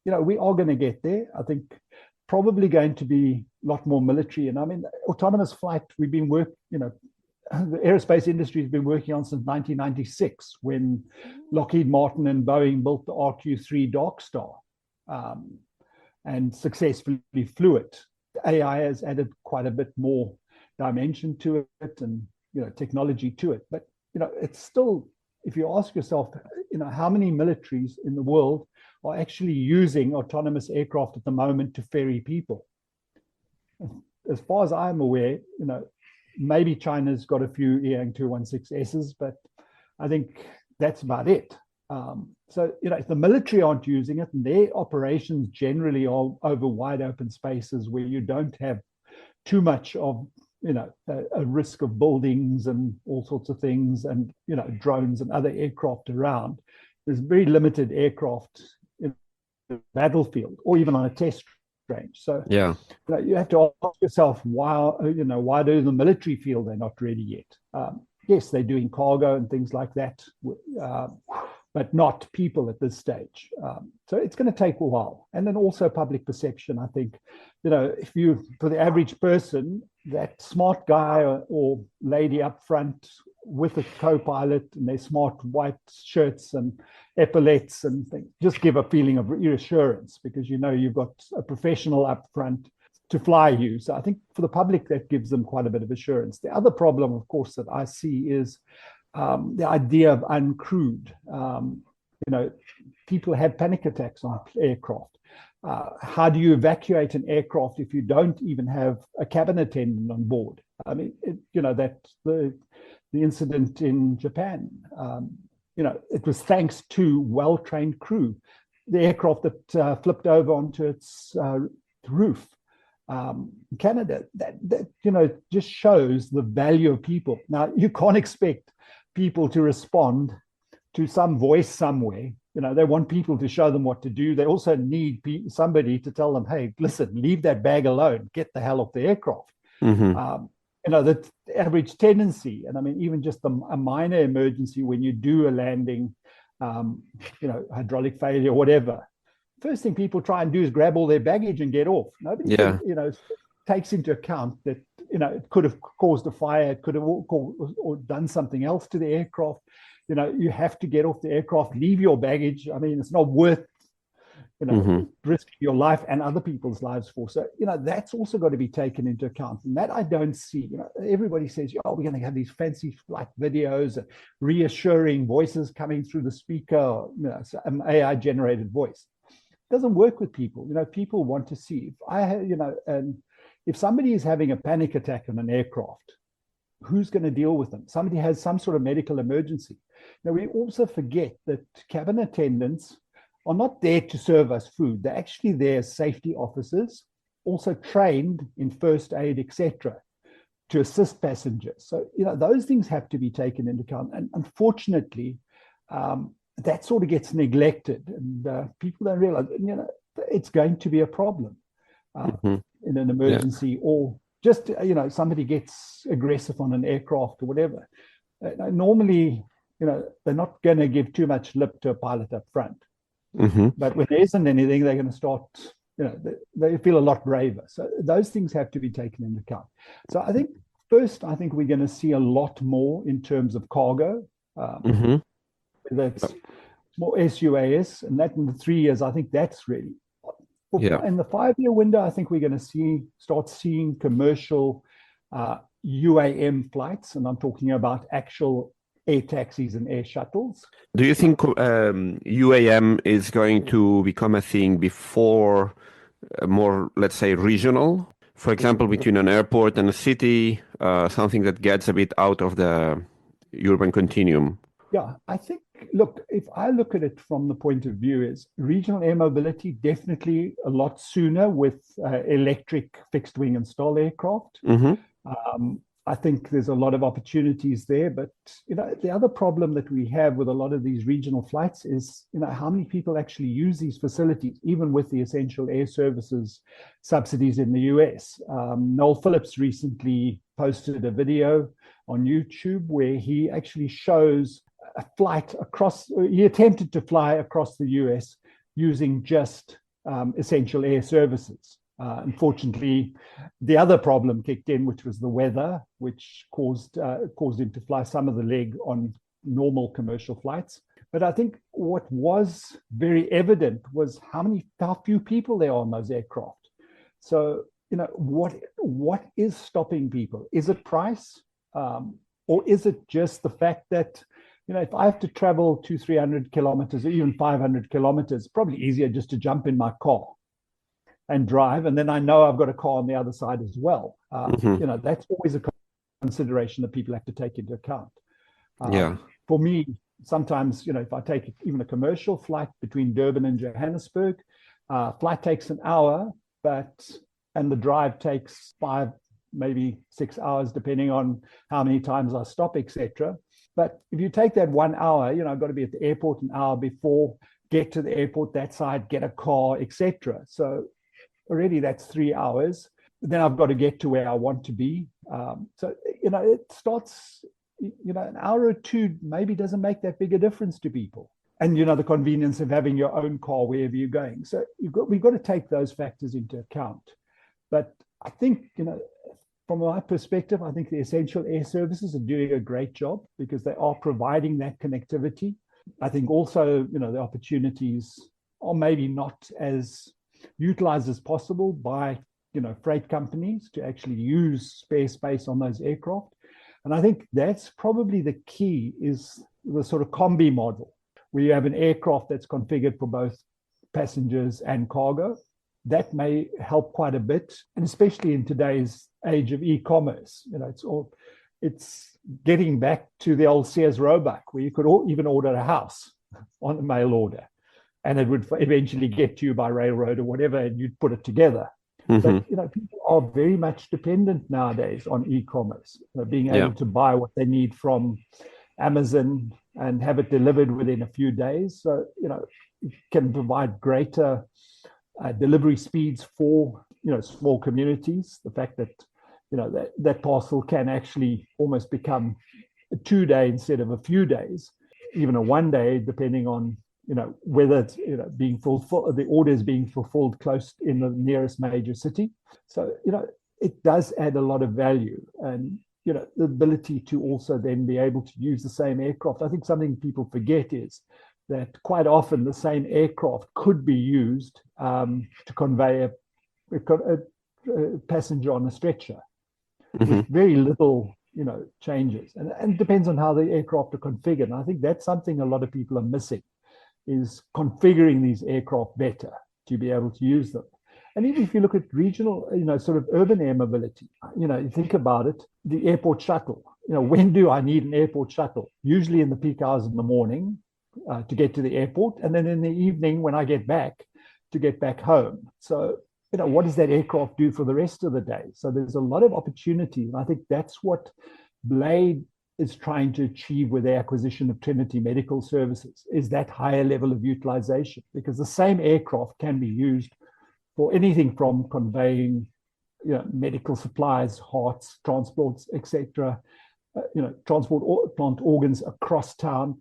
we are going to get there. I think probably going to be a lot more military. And I mean, autonomous flight, we've been the aerospace industry has been working on since 1996, when Lockheed Martin and Boeing built the RQ-3 Dark Star. And successfully flew it. AI has added quite a bit more dimension to it and, technology to it. But, it's still, if you ask yourself, how many militaries in the world are actually using autonomous aircraft at the moment to ferry people? As far as I'm aware, maybe China's got a few Yang 216Ss, but I think that's about it. So, if the military aren't using it, and their operations generally are over wide open spaces where you don't have too much of, a risk of buildings and all sorts of things, and, drones and other aircraft around, there's very limited aircraft in the battlefield or even on a test range. So, you have to ask yourself, why do the military feel they're not ready yet? Yes, they're doing cargo and things like that, but not people at this stage. So it's going to take a while. And then also public perception, I think, for the average person, that smart guy or lady up front with a co-pilot and their smart white shirts and epaulets and things, just give a feeling of reassurance, because you've got a professional up front to fly you. So I think for the public, that gives them quite a bit of assurance. The other problem, of course, that I see is the idea of uncrewed. People have panic attacks on aircraft. How do you evacuate an aircraft if you don't even have a cabin attendant on board? I mean, that the incident in Japan, it was thanks to well-trained crew. the aircraft that flipped over onto its roof. Canada, that just shows the value of people. Now, you can't expect people to respond to some voice somewhere. They want people to show them what to do. They also need somebody to tell them, hey, listen, leave that bag alone, get the hell off the aircraft. Mm-hmm. The average tendency, and I mean, even just a minor emergency when you do a landing, hydraulic failure, whatever, first thing people try and do is grab all their baggage and get off. Nobody, takes into account that, it could have caused a fire, it could have or done something else to the aircraft. You have to get off the aircraft, leave your baggage. I mean, it's not worth, risking your life and other people's lives for. So, that's also got to be taken into account. And that I don't see. Everybody says, we're going to have these fancy flight videos and reassuring voices coming through the speaker, an AI generated voice. It doesn't work with people. People want to see. And if somebody is having a panic attack on an aircraft, who's going to deal with them? Somebody has some sort of medical emergency. Now, we also forget that cabin attendants are not there to serve us food. They're actually there as safety officers, also trained in first aid, etc., to assist passengers. So, those things have to be taken into account. And unfortunately, that sort of gets neglected, and people don't realize, it's going to be a problem in an emergency, or just, somebody gets aggressive on an aircraft or whatever. Normally, they're not going to give too much lip to a pilot up front. Mm-hmm. But when there isn't anything, they're going to start, they feel a lot braver. So those things have to be taken into account. So I think we're going to see a lot more in terms of cargo. That's more SUAS, and that in the 3 years, I think that's really. In the 5-year window, I think we're going to start seeing commercial UAM flights, and I'm talking about actual air taxis and air shuttles. Do you think UAM is going to become a thing before more, let's say, regional? For example, between an airport and a city, something that gets a bit out of the urban continuum? Yeah, I think, if I look at it from the point of view is regional air mobility, definitely a lot sooner with electric fixed wing and STOL aircraft. Mm-hmm. I think there's a lot of opportunities there, but the other problem that we have with a lot of these regional flights is how many people actually use these facilities, even with the essential air services subsidies in the US. Noel Phillips recently posted a video on YouTube where he actually shows a flight he attempted to fly across the US using just essential air services. Unfortunately, the other problem kicked in, which was the weather, which caused him to fly some of the leg on normal commercial flights. But I think what was very evident was how few people there are on those aircraft. So, what is stopping people? Is it price? Or is it just the fact that, if I have to travel 200-300 kilometers or even 500 kilometers, probably easier just to jump in my car and drive, and then I know I've got a car on the other side as well. That's always a consideration that people have to take into account. For me, sometimes, if I take even a commercial flight between Durban and Johannesburg, flight takes an hour, and the drive takes 5, maybe 6 hours, depending on how many times I stop, etc. But if you take that 1 hour, I've got to be at the airport an hour before, get to the airport that side, get a car, etc. So already that's 3 hours. Then I've got to get to where I want to be. So, it starts, an hour or two maybe doesn't make that big a difference to people. And, the convenience of having your own car wherever you're going. So we've got to take those factors into account. But I think, from my perspective, I think the essential air services are doing a great job because they are providing that connectivity. I think also, the opportunities are maybe not as utilized as possible by, freight companies to actually use spare space on those aircraft. And I think that's probably the key, is the sort of combi model, where you have an aircraft that's configured for both passengers and cargo. That may help quite a bit, and especially in today's age of e-commerce, it's getting back to the old Sears Roebuck, where you could even order a house on a mail order. and it would eventually get to you by railroad or whatever, and you'd put it together. But people are very much dependent nowadays on e-commerce, being able to buy what they need from Amazon and have it delivered within a few days. So it can provide greater delivery speeds for small communities. The fact that that parcel can actually almost become a 2-day instead of a few days, even a 1 day, depending on whether it's being fulfilled, the order is being fulfilled close in the nearest major city. So it does add a lot of value, and the ability to also then be able to use the same aircraft. I think something people forget is that quite often the same aircraft could be used to convey a passenger on a stretcher with very little changes, and it depends on how the aircraft are configured. And I think that's something a lot of people are missing, is configuring these aircraft better to be able to use them. And even if you look at regional, sort of urban air mobility, you think about it, the airport shuttle, when do I need an airport shuttle? Usually in the peak hours in the morning to get to the airport, and then in the evening when I get back to get back home. So, what does that aircraft do for the rest of the day? So there's a lot of opportunity. And I think that's what Blade is trying to achieve with the acquisition of Trinity Medical Services, is that higher level of utilization, because the same aircraft can be used for anything from conveying medical supplies, hearts, transports, etc., transport plant organs across town.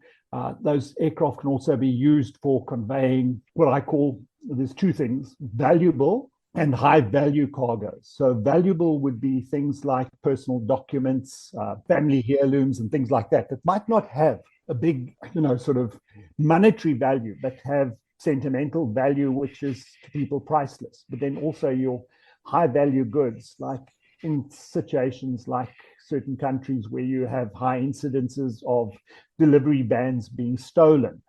Those aircraft can also be used for conveying what I call, there's two things, valuable and high value cargo. So valuable would be things like personal documents, family heirlooms, and things like that might not have a big, sort of monetary value, but have sentimental value, which is to people priceless. But then also your high value goods, like in situations like certain countries where you have high incidences of delivery vans being stolen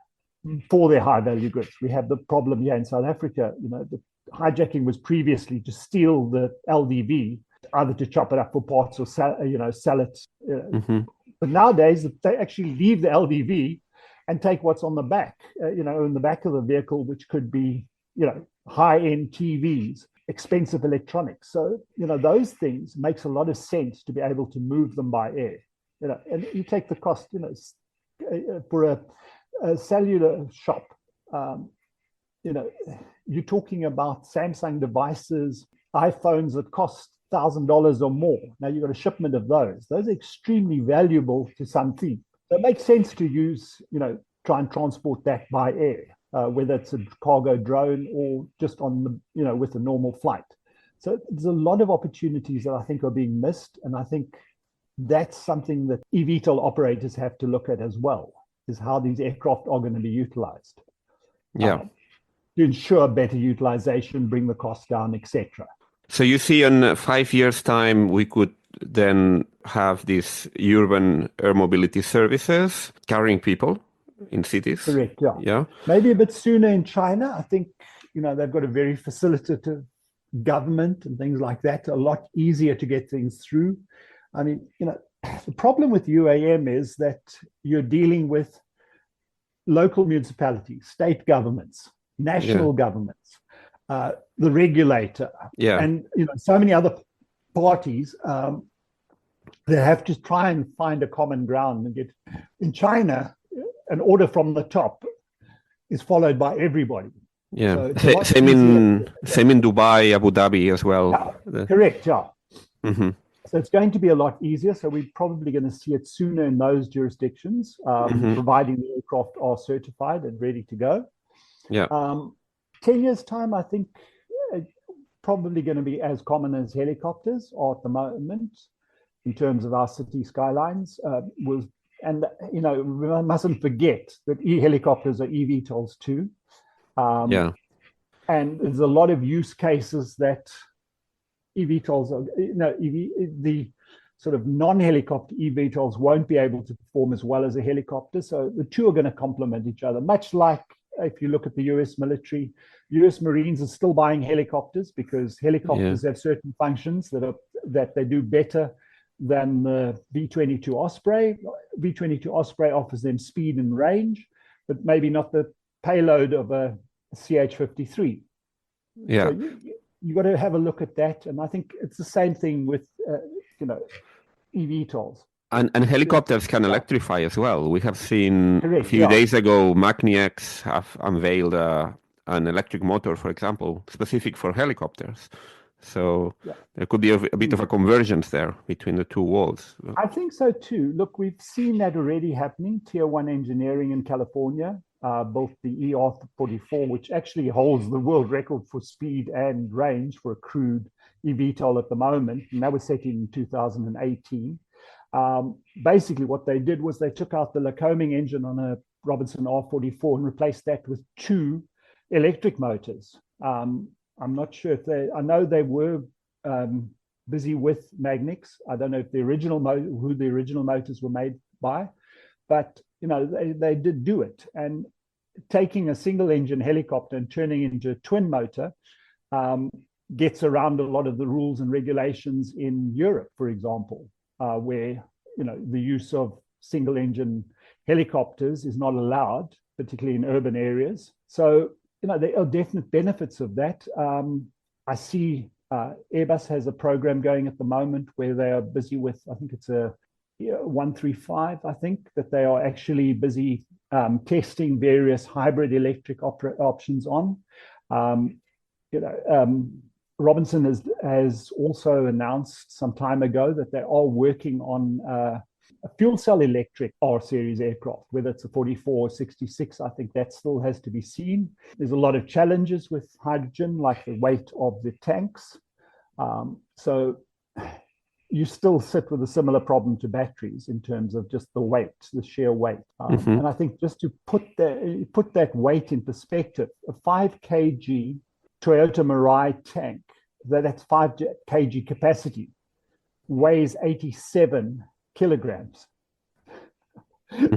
for their high value goods. We have the problem here in South Africa. The hijacking was previously to steal the LDV, either to chop it up for parts or sell it. But nowadays they actually leave the LDV and take what's on the back, in the back of the vehicle, which could be, high-end TVs, expensive electronics. So, those things makes a lot of sense to be able to move them by air. And you take the cost, for a cellular shop, you're talking about Samsung devices, iPhones that cost $1,000 or more. Now you've got a shipment of those. Those are extremely valuable to some thief. So it makes sense to use, try and transport that by air, whether it's a cargo drone or just on the, with a normal flight. So there's a lot of opportunities that I think are being missed. And I think that's something that eVTOL operators have to look at as well, is how these aircraft are going to be utilized. To ensure better utilization, bring the cost down, etc. So you see in 5 years' time, we could then have these urban air mobility services carrying people in cities? Correct, yeah. Maybe a bit sooner in China. I think, they've got a very facilitative government and things like that, a lot easier to get things through. I mean, the problem with UAM is that you're dealing with local municipalities, state governments, national governments, the regulator, and so many other parties that have to try and find a common ground and get. In China, an order from the top is followed by everybody. So same in Dubai, Abu Dhabi as well. Correct. So it's going to be a lot easier. So we're probably going to see it sooner in those jurisdictions, providing the aircraft are certified and ready to go. 10 years' time, I think probably going to be as common as helicopters are at the moment in terms of our city skylines. And we mustn't forget that helicopters are eVTOLs too. And there's a lot of use cases that eVTOLs are, the sort of non-helicopter eVTOLs won't be able to perform as well as a helicopter. So the two are going to complement each other, much like if you look at the US military. US Marines are still buying helicopters because helicopters have certain functions that they do better than the V-22 Osprey. V-22 Osprey offers them speed and range, but maybe not the payload of a CH-53. Yeah. So you got to have a look at that. And I think it's the same thing with, eVTOLs. And helicopters can electrify as well. We have seen Correct, a few days ago, Magni-X have unveiled an electric motor, for example, specific for helicopters. So there could be a bit of a convergence there between the two worlds. I think so too. Look, we've seen that already happening. Tier 1 engineering in California built the ER-44, which actually holds the world record for speed and range for a crewed eVTOL at the moment. And that was set in 2018. Basically, what they did was they took out the Lycoming engine on a Robinson R-44 and replaced that with 2 electric motors. I'm not sure if I know they were busy with Magni-X. I don't know if who the original motors were made by, but they did do it. And taking a single engine helicopter and turning it into a twin motor gets around a lot of the rules and regulations in Europe, for example, where the use of single engine helicopters is not allowed, particularly in urban areas. So there are definite benefits of that. I see Airbus has a program going at the moment where they are busy with, I think it's a 135, I think, that they are actually busy testing various hybrid electric options on. Robinson has also announced some time ago that they are working on a fuel cell electric R series aircraft, whether it's a 44 or 66, I think that still has to be seen. There's a lot of challenges with hydrogen, like the weight of the tanks. So you still sit with a similar problem to batteries in terms of just the weight, the sheer weight. And I think just to put that weight in perspective, a 5 kg Toyota Mirai tank, that's 5 kg capacity, weighs 87 kilograms.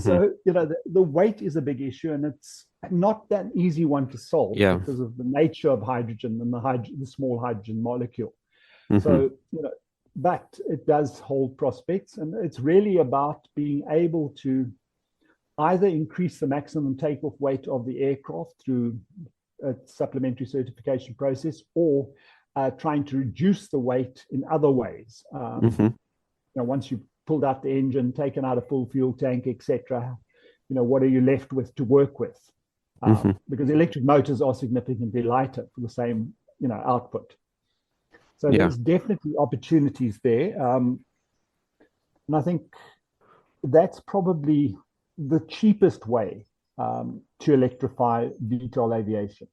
So, the weight is a big issue, and it's not that easy one to solve because of the nature of hydrogen and the small hydrogen molecule. So, but it does hold prospects, and it's really about being able to either increase the maximum takeoff weight of the aircraft through a supplementary certification process, or trying to reduce the weight in other ways. Once you've pulled out the engine, taken out a full fuel tank, etc., what are you left with to work with? Because electric motors are significantly lighter for the same, output. So there's definitely opportunities there. And I think that's probably the cheapest way to electrify VTOL aviation.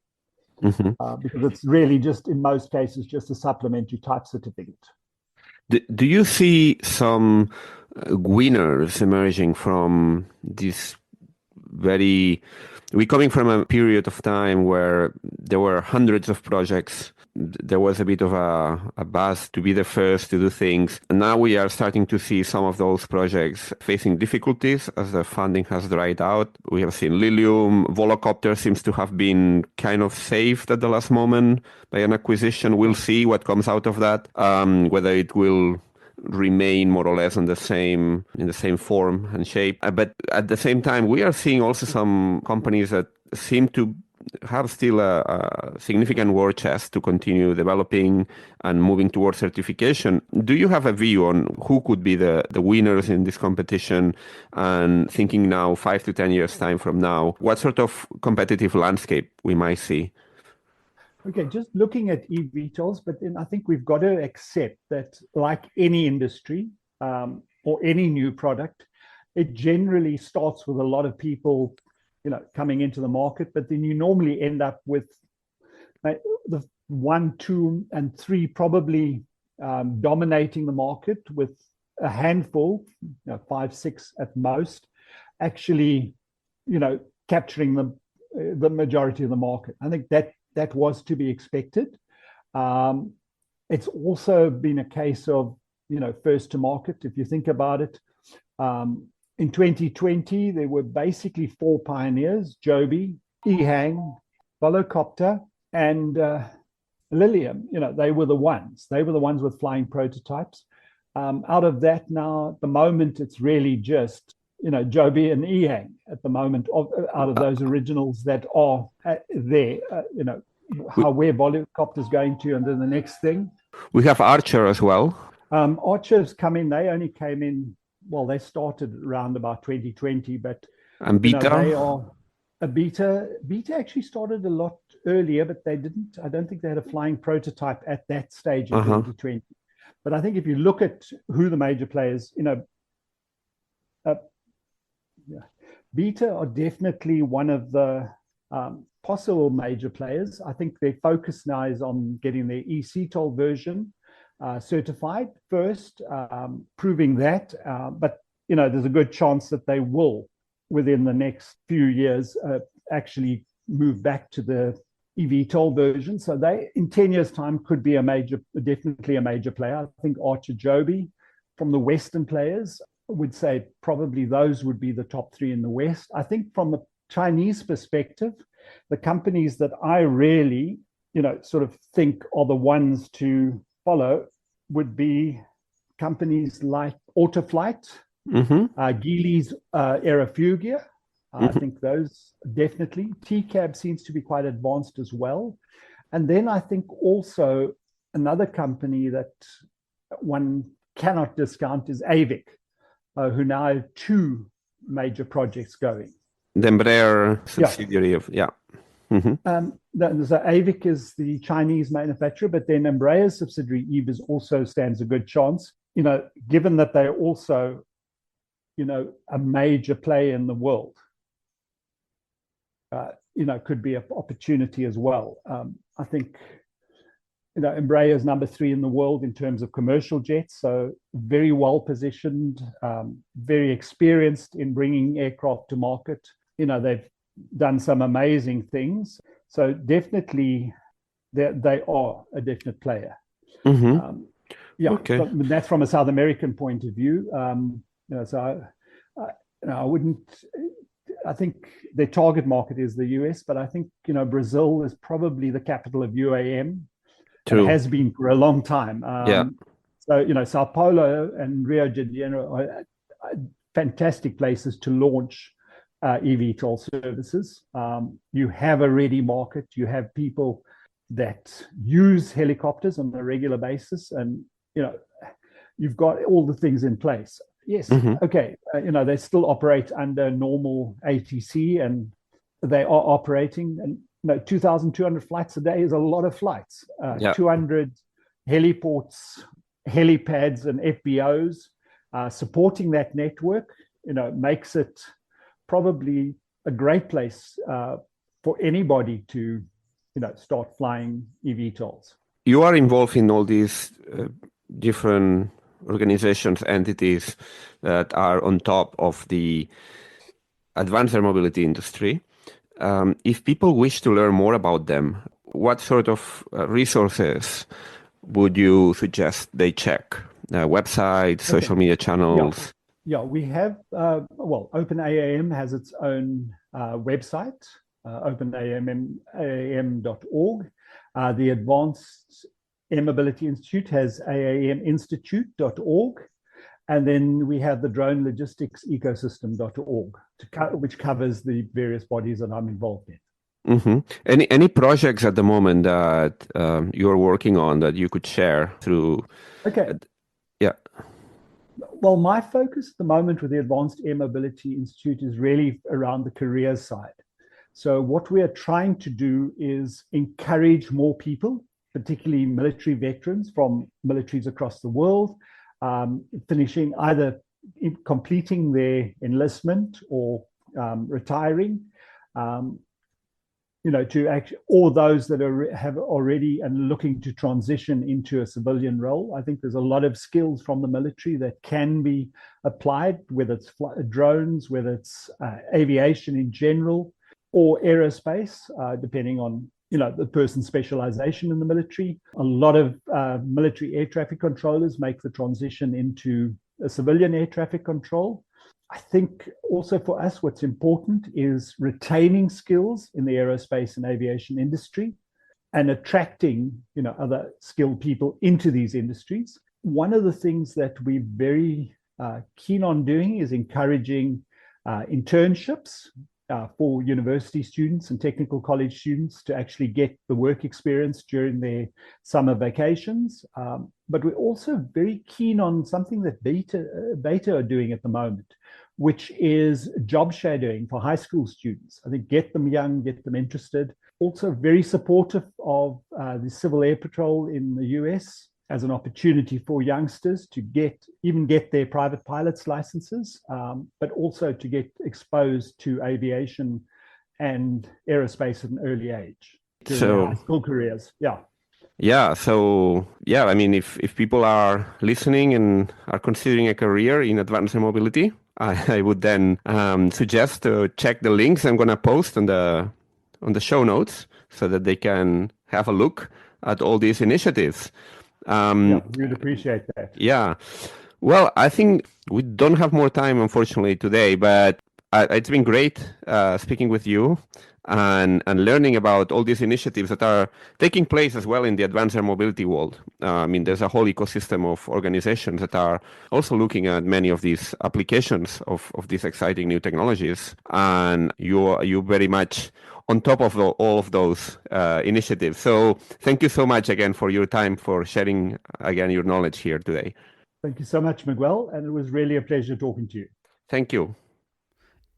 Because it's really just, in most cases, just a supplementary type certificate. Do you see some winners emerging from this we're coming from a period of time where there were hundreds of projects. There was a bit of a buzz to be the first to do things. And now we are starting to see some of those projects facing difficulties as the funding has dried out. We have seen Lilium. Volocopter seems to have been kind of saved at the last moment by an acquisition. We'll see what comes out of that, whether it will remain more or less in the same form and shape. But at the same time, we are seeing also some companies that seem to have still a significant war chest to continue developing and moving towards certification. Do you have a view on who could be the winners in this competition? And thinking now 5 to 10 years time from now, what sort of competitive landscape we might see? Okay, just looking at eVTOLs, but then I think we've got to accept that, like any industry or any new product, it generally starts with a lot of people, coming into the market, but then you normally end up with the 1, 2, and 3 probably dominating the market, with a handful, 5, 6 at most, actually, capturing the majority of the market. I think that was to be expected. It's also been a case of, first to market. If you think about it, in 2020, there were basically 4 pioneers: Joby, EHang, Volocopter, and Lilium. They were the ones. They were the ones with flying prototypes. Out of that now, at the moment, it's really just Joby and Ehang at the moment, out of those originals that are there. Where Volocopter's going to, and then the next thing. We have Archer as well. Archer's come in. They only came in. Well, they started around about 2020, but and Beta. They are a Beta. Beta actually started a lot earlier, but they didn't. I don't think they had a flying prototype at that stage in 2020. But I think if you look at who the major players, Beta are definitely one of the possible major players. I think their focus now is on getting their eVTOL version certified first, proving that. But there's a good chance that they will, within the next few years, actually move back to the eVTOL version. So they, in 10 years' time, could be definitely a major player. I think Archer, Joby, from the Western players, would say probably those would be the top three in the West. I think from the Chinese perspective, the companies that I really, sort of think are the ones to follow would be companies like Autoflight, Geely's Aerofugia. I think those definitely. TCAB seems to be quite advanced as well. And then I think also another company that one cannot discount is AVIC, who now have two major projects going. The Embraer subsidiary of, So AVIC is the Chinese manufacturer, but then Embraer's subsidiary Eve also stands a good chance, given that they're also, a major player in the world. Could be an opportunity as well. I think, Embraer is number 3 in the world in terms of commercial jets, so very well positioned, very experienced in bringing aircraft to market. They've done some amazing things. So definitely, they are a definite player. Okay. But that's from a South American point of view. So I wouldn't. I think their target market is the US, but I think Brazil is probably the capital of UAM. True. And has been for a long time. So Sao Paulo and Rio de Janeiro are fantastic places to launch eVTOL services. You have a ready market. You have people that use helicopters on a regular basis, and you've got all the things in place. Yes, okay. They still operate under normal ATC, and they are operating. And 2,200 flights a day is a lot of flights. 200 heliports, helipads, and FBOs supporting that network. Makes it probably a great place for anybody to, start flying eVTOLs. You are involved in all these different organizations, entities that are on top of the advanced air mobility industry. If people wish to learn more about them, what sort of resources would you suggest they check? Websites, social media channels? We have, OpenAAM has its own website, openaam.org. The Advanced Air Mobility Institute has aaminstitute.org. And then we have the Drone Logistics Ecosystem.org, which covers the various bodies that I'm involved in. Any projects at the moment that you're working on that you could share through? Okay. Well, my focus at the moment with the Advanced Air Mobility Institute is really around the careers side. So what we are trying to do is encourage more people, particularly military veterans from militaries across the world, finishing either completing their enlistment or retiring, to actually, or those that have already and looking to transition into a civilian role. I think there's a lot of skills from the military that can be applied, whether it's drones, whether it's aviation in general, or aerospace, depending on the person's specialization in the military. A lot of military air traffic controllers make the transition into a civilian air traffic control. I think also for us, what's important is retaining skills in the aerospace and aviation industry and attracting, other skilled people into these industries. One of the things that we're very keen on doing is encouraging internships for university students and technical college students to actually get the work experience during their summer vacations. But we're also very keen on something that Beta are doing at the moment, which is job shadowing for high school students. I think get them young, get them interested. Also very supportive of the Civil Air Patrol in the US as an opportunity for youngsters to get their private pilot's licenses, but also to get exposed to aviation and aerospace at an early age during their high school careers. Yeah. So, I mean, if people are listening and are considering a career in advanced air mobility, I would then suggest to check the links I'm going to post on the show notes so that they can have a look at all these initiatives. We'd appreciate that. Yeah. Well, I think we don't have more time, unfortunately, today, but it's been great speaking with you and learning about all these initiatives that are taking place as well in the advanced air mobility world. I mean, there's a whole ecosystem of organizations that are also looking at many of these applications of these exciting new technologies. And you're very much on top of all of those initiatives. So thank you so much again for your time, for sharing again your knowledge here today. Thank you so much, Miguel. And it was really a pleasure talking to you. Thank you.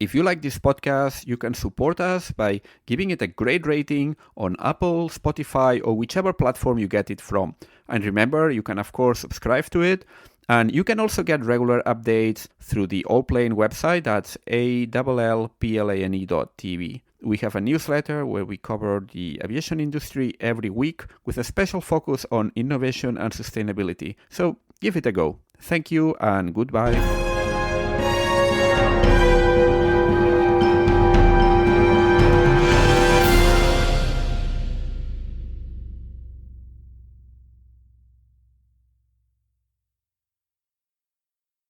If you like this podcast, you can support us by giving it a great rating on Apple, Spotify, or whichever platform you get it from. And remember, you can, of course, subscribe to it. And you can also get regular updates through the Allplane website. That's Allplane.tv. We have a newsletter where we cover the aviation industry every week with a special focus on innovation and sustainability. So give it a go. Thank you and goodbye.